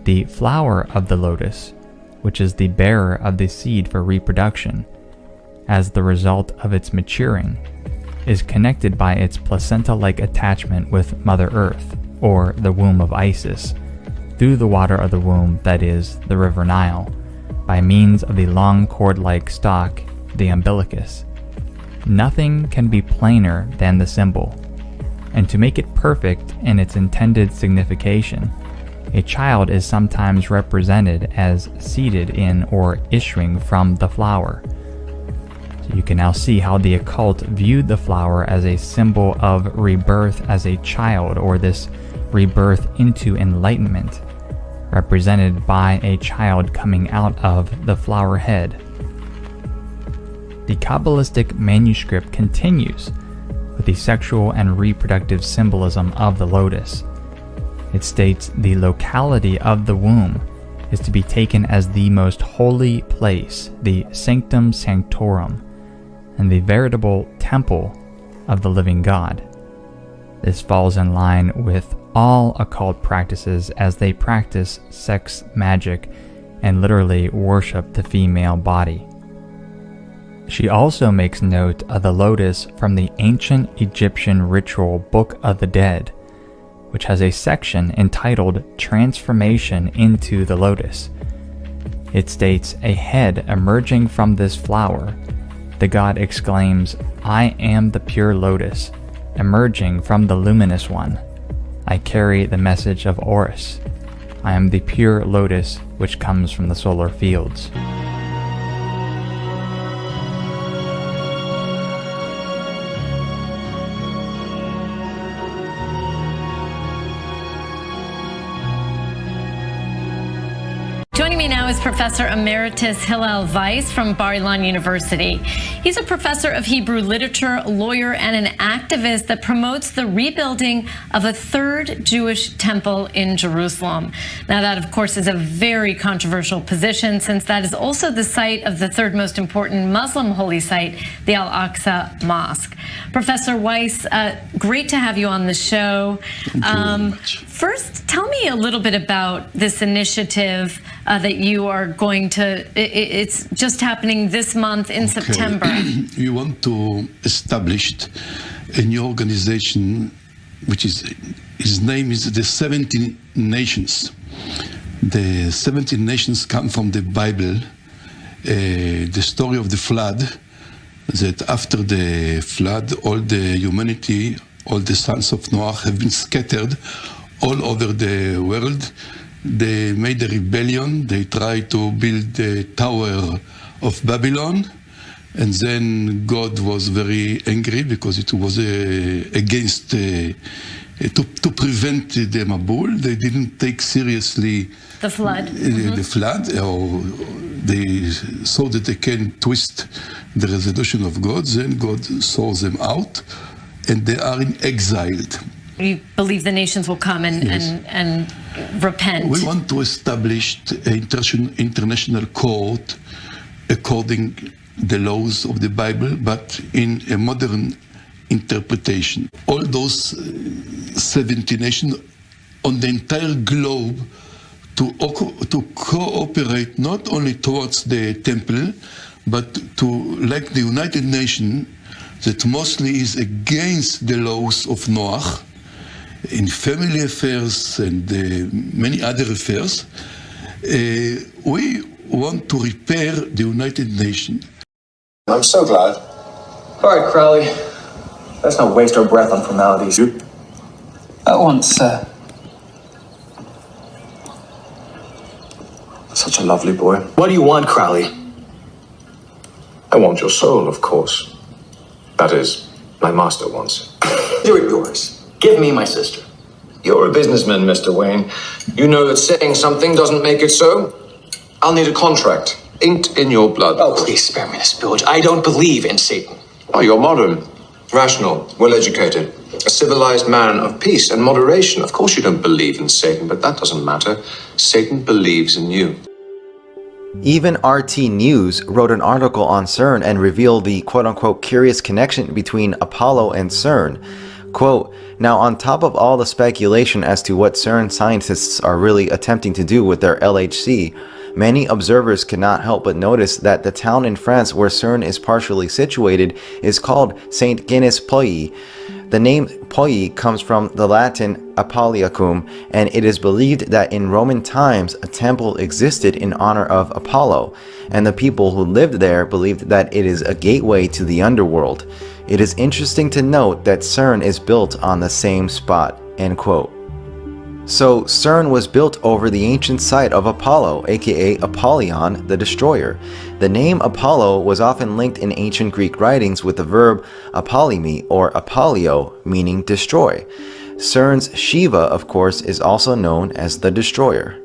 The flower of the lotus, which is the bearer of the seed for reproduction, as the result of its maturing, is connected by its placenta-like attachment with Mother Earth, or the womb of Isis, through the water of the womb, that is, the river Nile, by means of the long cord-like stalk, the umbilicus. Nothing can be plainer than the symbol, and to make it perfect in its intended signification, a child is sometimes represented as seated in or issuing from the flower. So you can now see how the occult viewed the flower as a symbol of rebirth as a child, or this rebirth into enlightenment, represented by a child coming out of the flower head. The Kabbalistic manuscript continues with the sexual and reproductive symbolism of the lotus. It states the locality of the womb is to be taken as the most holy place, the sanctum sanctorum, and the veritable temple of the living God. This falls in line with all occult practices, as they practice sex magic and literally worship the female body. She also makes note of the lotus from the ancient Egyptian ritual Book of the Dead, which has a section entitled Transformation into the Lotus. It states, a head emerging from this flower, the god exclaims, I am the pure lotus, emerging from the luminous one. I carry the message of Horus. I am the pure lotus which comes from the solar fields. Joining me now is Professor Emeritus Hillel Weiss from Bar-Ilan University. He's a professor of Hebrew literature, lawyer, and an activist that promotes the rebuilding of a third Jewish temple in Jerusalem. Now, that, of course, is a very controversial position, since that is also the site of the third most important Muslim holy site, the Al-Aqsa Mosque. Professor Weiss, great to have you on the show. Thank you very much. First, tell me a little bit about this initiative that you are going to, it's just happening this month in September. We want to establish a new organization, which is, his name is the 17 Nations. The 17 nations come from the Bible, the story of the flood, that after the flood, all the humanity, all the sons of Noah have been scattered all over the world. They made a rebellion. They tried to build the Tower of Babylon. And then God was very angry because it was against, to prevent the Mabul. They didn't take seriously the flood. The flood, or they saw that they can twist the resolution of God. Then God saw them out, and they are in exile. You believe the nations will come and repent. We want to establish an international court according the laws of the Bible, but in a modern interpretation. All those 70 nations on the entire globe to cooperate not only towards the temple, but to, like the United Nations, that mostly is against the laws of Noah, in family affairs and many other affairs. We want to repair the United Nations. I'm so glad. All right, Crowley. Let's not waste our breath on formalities. At once, sir. Such a lovely boy. What do you want, Crowley? I want your soul, of course. That is, my master wants it. Do it yours. Give me my sister. You're a businessman, Mr. Wayne. You know that saying something doesn't make it so. I'll need a contract, inked in your blood. Oh, please spare me this, Bilge. I don't believe in Satan. Oh, you're modern, rational, well-educated, a civilized man of peace and moderation. Of course you don't believe in Satan, but that doesn't matter. Satan believes in you. Even RT News wrote an article on CERN and revealed the quote-unquote curious connection between Apollo and CERN. Quote, now on top of all the speculation as to what CERN scientists are really attempting to do with their LHC, many observers cannot help but notice that the town in France where CERN is partially situated is called Saint Genès-Pouilly. The name Pouilly comes from the Latin Apollyacum, and it is believed that in Roman times a temple existed in honor of Apollo, and the people who lived there believed that it is a gateway to the underworld. It is interesting to note that CERN is built on the same spot, end quote. So CERN was built over the ancient site of Apollo, aka Apollyon, the destroyer. The name Apollo was often linked in ancient Greek writings with the verb apollimi or apollio, meaning destroy. CERN's Shiva, of course, is also known as the destroyer.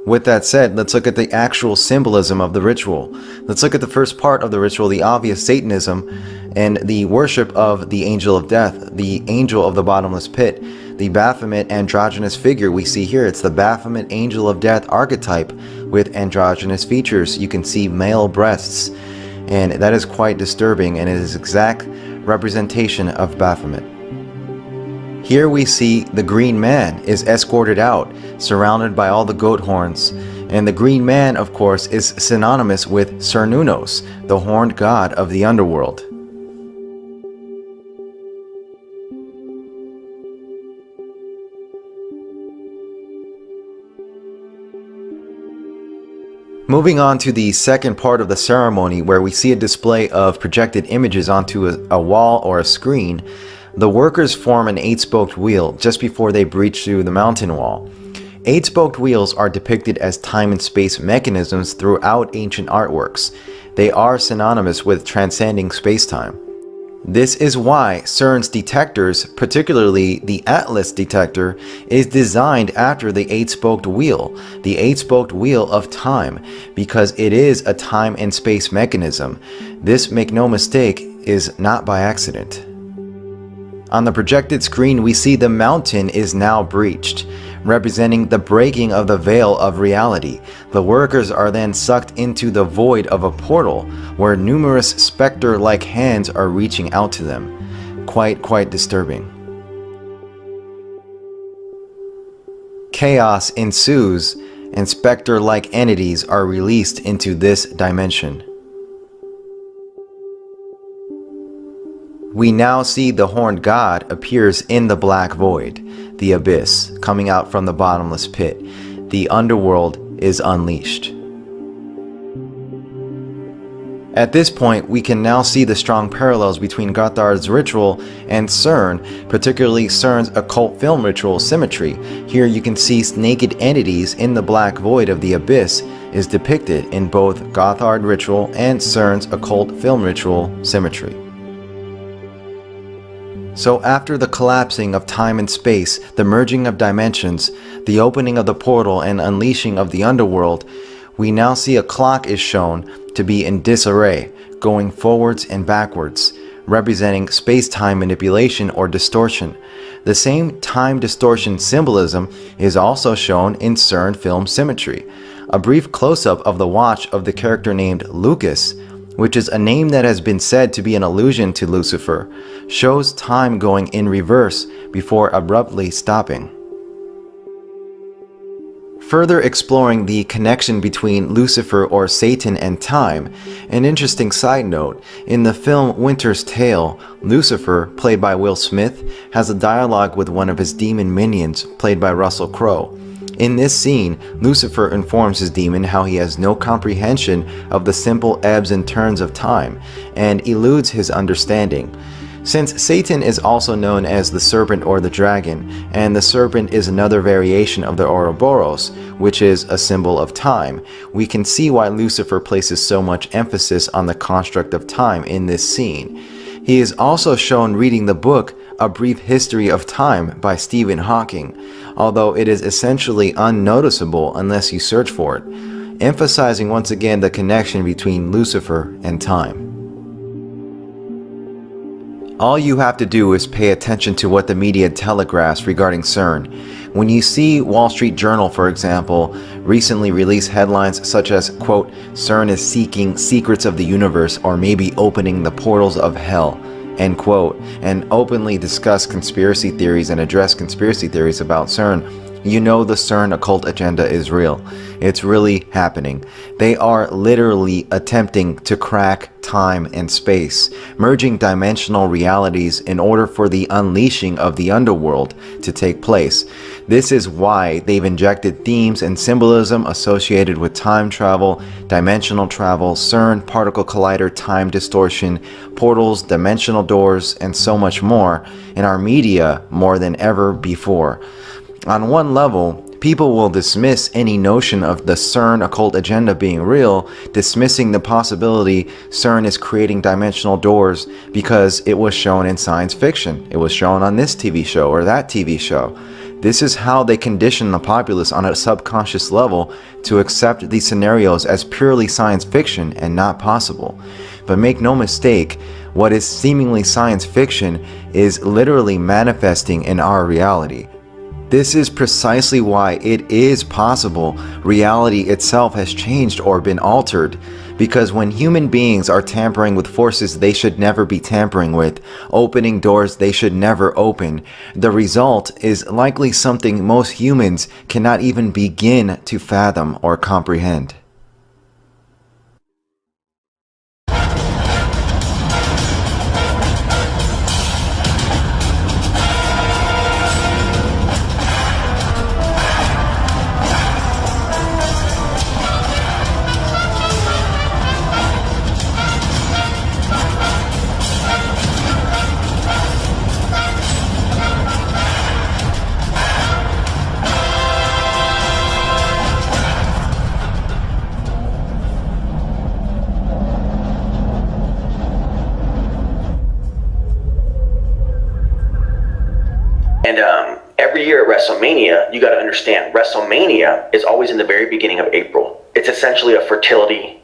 With that said, let's look at the actual symbolism of the ritual. Let's look at the first part of the ritual, the obvious Satanism, and the worship of the angel of death, the angel of the bottomless pit, the Baphomet androgynous figure we see here. It's the Baphomet angel of death archetype with androgynous features. You can see male breasts, and that is quite disturbing, and it is exact representation of Baphomet. Here we see the green man is escorted out, surrounded by all the goat horns. And the green man, of course, is synonymous with Cernunnos, the horned god of the underworld. Moving on to the second part of the ceremony, where we see a display of projected images onto a wall or a screen, the workers form an 8-spoked wheel just before they breach through the mountain wall. 8-spoked wheels are depicted as time and space mechanisms throughout ancient artworks. They are synonymous with transcending space-time. This is why CERN's detectors, particularly the Atlas detector, is designed after the 8-spoked wheel, the 8-spoked wheel of time, because it is a time and space mechanism. This, make no mistake, is not by accident. On the projected screen, we see the mountain is now breached, representing the breaking of the veil of reality. The workers are then sucked into the void of a portal where numerous specter-like hands are reaching out to them. Quite disturbing. Chaos ensues, and specter-like entities are released into this dimension. We now see the horned god appears in the black void, the abyss, coming out from the bottomless pit. The underworld is unleashed. At this point, we can now see the strong parallels between Gothard's ritual and CERN, particularly CERN's occult film ritual Symmetry. Here you can see naked entities in the black void of the abyss is depicted in both Gothard ritual and CERN's occult film ritual Symmetry. So after the collapsing of time and space, the merging of dimensions, the opening of the portal and unleashing of the underworld, we now see a clock is shown to be in disarray, going forwards and backwards, representing space-time manipulation or distortion. The same time distortion symbolism is also shown in CERN film Symmetry. A brief close-up of the watch of the character named Lucas, which is a name that has been said to be an allusion to Lucifer, shows time going in reverse before abruptly stopping. Further exploring the connection between Lucifer or Satan and time, an interesting side note, in the film Winter's Tale, Lucifer, played by Will Smith, has a dialogue with one of his demon minions, played by Russell Crowe. In this scene, Lucifer informs his demon how he has no comprehension of the simple ebbs and turns of time, and eludes his understanding. Since Satan is also known as the serpent or the dragon, and the serpent is another variation of the Ouroboros, which is a symbol of time, we can see why Lucifer places so much emphasis on the construct of time in this scene. He is also shown reading the book A Brief History of Time by Stephen Hawking, although it is essentially unnoticeable unless you search for it, emphasizing once again the connection between Lucifer and time. All you have to do is pay attention to what the media telegraphs regarding CERN. When you see Wall Street Journal, for example, recently release headlines such as, quote, CERN is seeking secrets of the universe or maybe opening the portals of hell, end quote, and openly discuss conspiracy theories and address conspiracy theories about CERN, you know the CERN occult agenda is real. It's really happening. They are literally attempting to crack time and space, merging dimensional realities in order for the unleashing of the underworld to take place. This is why they've injected themes and symbolism associated with time travel, dimensional travel, CERN, particle collider, time distortion, portals, dimensional doors, and so much more in our media more than ever before. On one level, people will dismiss any notion of the CERN occult agenda being real, dismissing the possibility CERN is creating dimensional doors because it was shown in science fiction. It was shown on this TV show or that TV show. This is how they condition the populace on a subconscious level to accept these scenarios as purely science fiction and not possible. But make no mistake, what is seemingly science fiction is literally manifesting in our reality. This is precisely why it is possible reality itself has changed or been altered. Because when human beings are tampering with forces they should never be tampering with, opening doors they should never open, the result is likely something most humans cannot even begin to fathom or comprehend. And every year at WrestleMania, you got to understand, WrestleMania is always in the very beginning of April. It's essentially a fertility,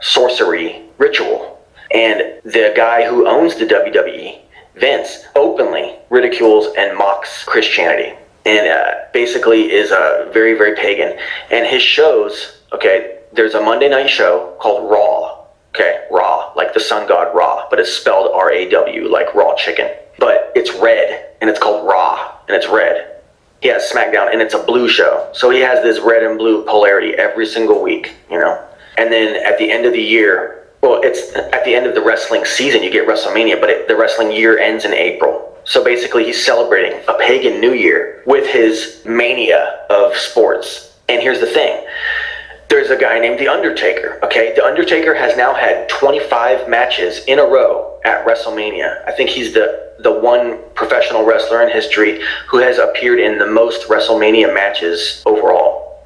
sorcery ritual. And the guy who owns the WWE, Vince, openly ridicules and mocks Christianity. And basically is very, very pagan. And his shows, okay, there's a Monday night show called Raw. Okay, Raw, like the sun god Ra, but it's spelled R-A-W, like raw chicken. But it's red, and it's called Raw, and it's red. He has SmackDown, and it's a blue show. So he has this red and blue polarity every single week, you know? And then at the end of the year, well, it's at the end of the wrestling season, you get WrestleMania, but the wrestling year ends in April. So basically, he's celebrating a pagan new year with his mania of sports. And here's the thing. There's a guy named The Undertaker, okay? The Undertaker has now had 25 matches in a row at WrestleMania. I think he's the one professional wrestler in history who has appeared in the most WrestleMania matches overall.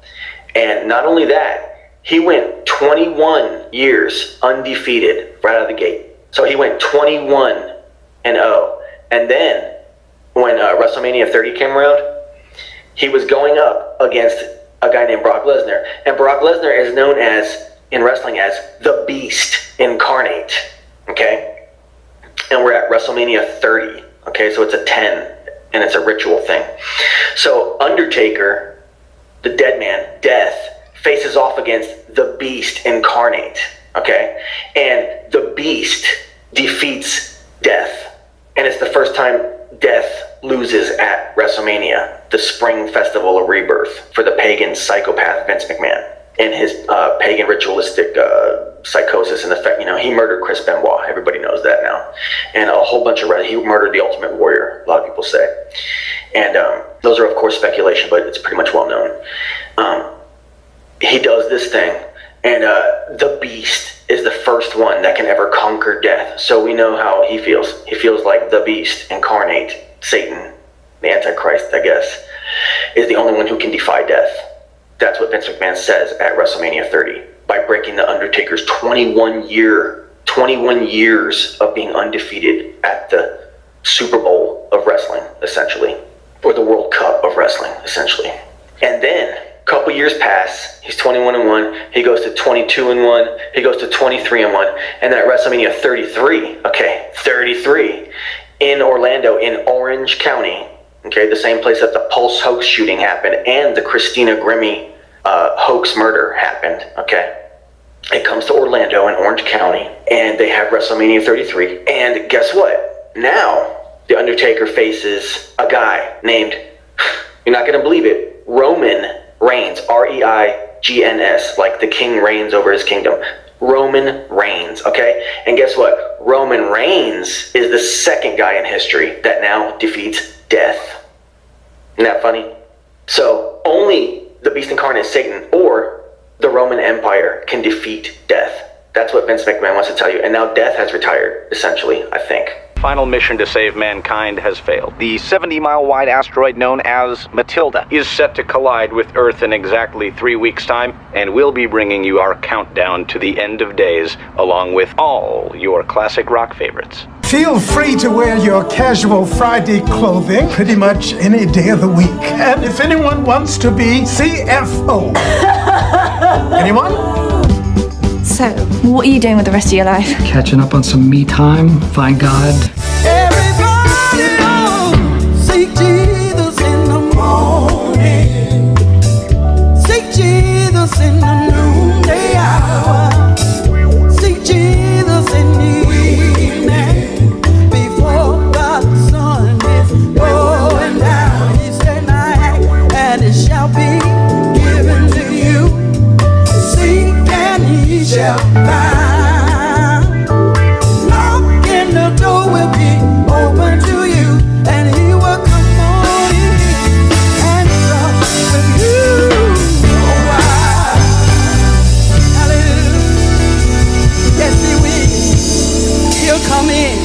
And not only that, he went 21 years undefeated right out of the gate. So he went 21-0. And then when WrestleMania 30 came around, he was going up against a guy named Brock Lesnar. And Brock Lesnar is known as, in wrestling, as the Beast Incarnate, okay? And we're at WrestleMania 30, okay? So it's a 10, and it's a ritual thing. So Undertaker, the dead man, Death, faces off against the Beast Incarnate, okay? And the Beast defeats Death. And it's the first time Death loses at WrestleMania, the spring festival of rebirth, for the pagan psychopath Vince McMahon and his pagan ritualistic psychosis and effect. You know, he murdered Chris Benoit. Everybody knows that now. And a whole bunch of he murdered the Ultimate Warrior, a lot of people say. And those are, of course, speculation, but it's pretty much well known. He does this thing, and the Beast is the first one that can ever conquer death. So we know how he feels. He feels like the Beast Incarnate, Satan, the Antichrist, I guess, is the only one who can defy death. That's what Vince McMahon says at WrestleMania 30 by breaking the Undertaker's 21 years of being undefeated at the Super Bowl of wrestling, essentially, or the World Cup of wrestling, essentially. And then a couple years pass. He's 21-1. He goes to 22-1. He goes to 23-1. And then at WrestleMania 33 in Orlando, in Orange County, okay, the same place that the Pulse hoax shooting happened and the Christina Grimmie hoax murder happened, okay? It comes to Orlando in Orange County, and they have WrestleMania 33. And guess what? Now, The Undertaker faces a guy named, you're not going to believe it, Roman Reigns, R-E-I-G-N-S, like the king reigns over his kingdom. Roman Reigns, okay? And guess what? Roman Reigns is the second guy in history that now defeats death. Isn't that funny? So only the Beast Incarnate, Satan, or the Roman Empire can defeat death. That's what Vince McMahon wants to tell you. And now death has retired, essentially, I think. Final mission to save mankind has failed. The 70-mile-wide asteroid known as Matilda is set to collide with Earth in exactly 3 weeks' time, and we'll be bringing you our countdown to the end of days, along with all your classic rock favorites. Feel free to wear your casual Friday clothing pretty much any day of the week. And if anyone wants to be CFO. Anyone? So, what are you doing with the rest of your life? Catching up on some me time, find God. Everybody knows, seek Jesus in the morning, seek Jesus in the noonday hour, seek Jesus in the evening, before the sun is going down. He said, "Knock, and it shall be given to you. Seek and ye shall find. Knock and the door will be open to you, and he will come on in and sup with you a while." Hallelujah. Yes, he will. He'll come in.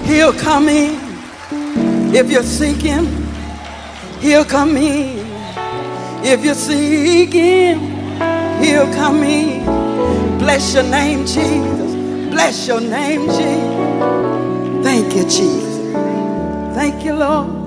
He'll come in. If you're seeking, he'll come in. If you're seeking, he'll come in. Bless your name, Jesus. Bless your name, Jesus. Thank you, Jesus. Thank you, Lord.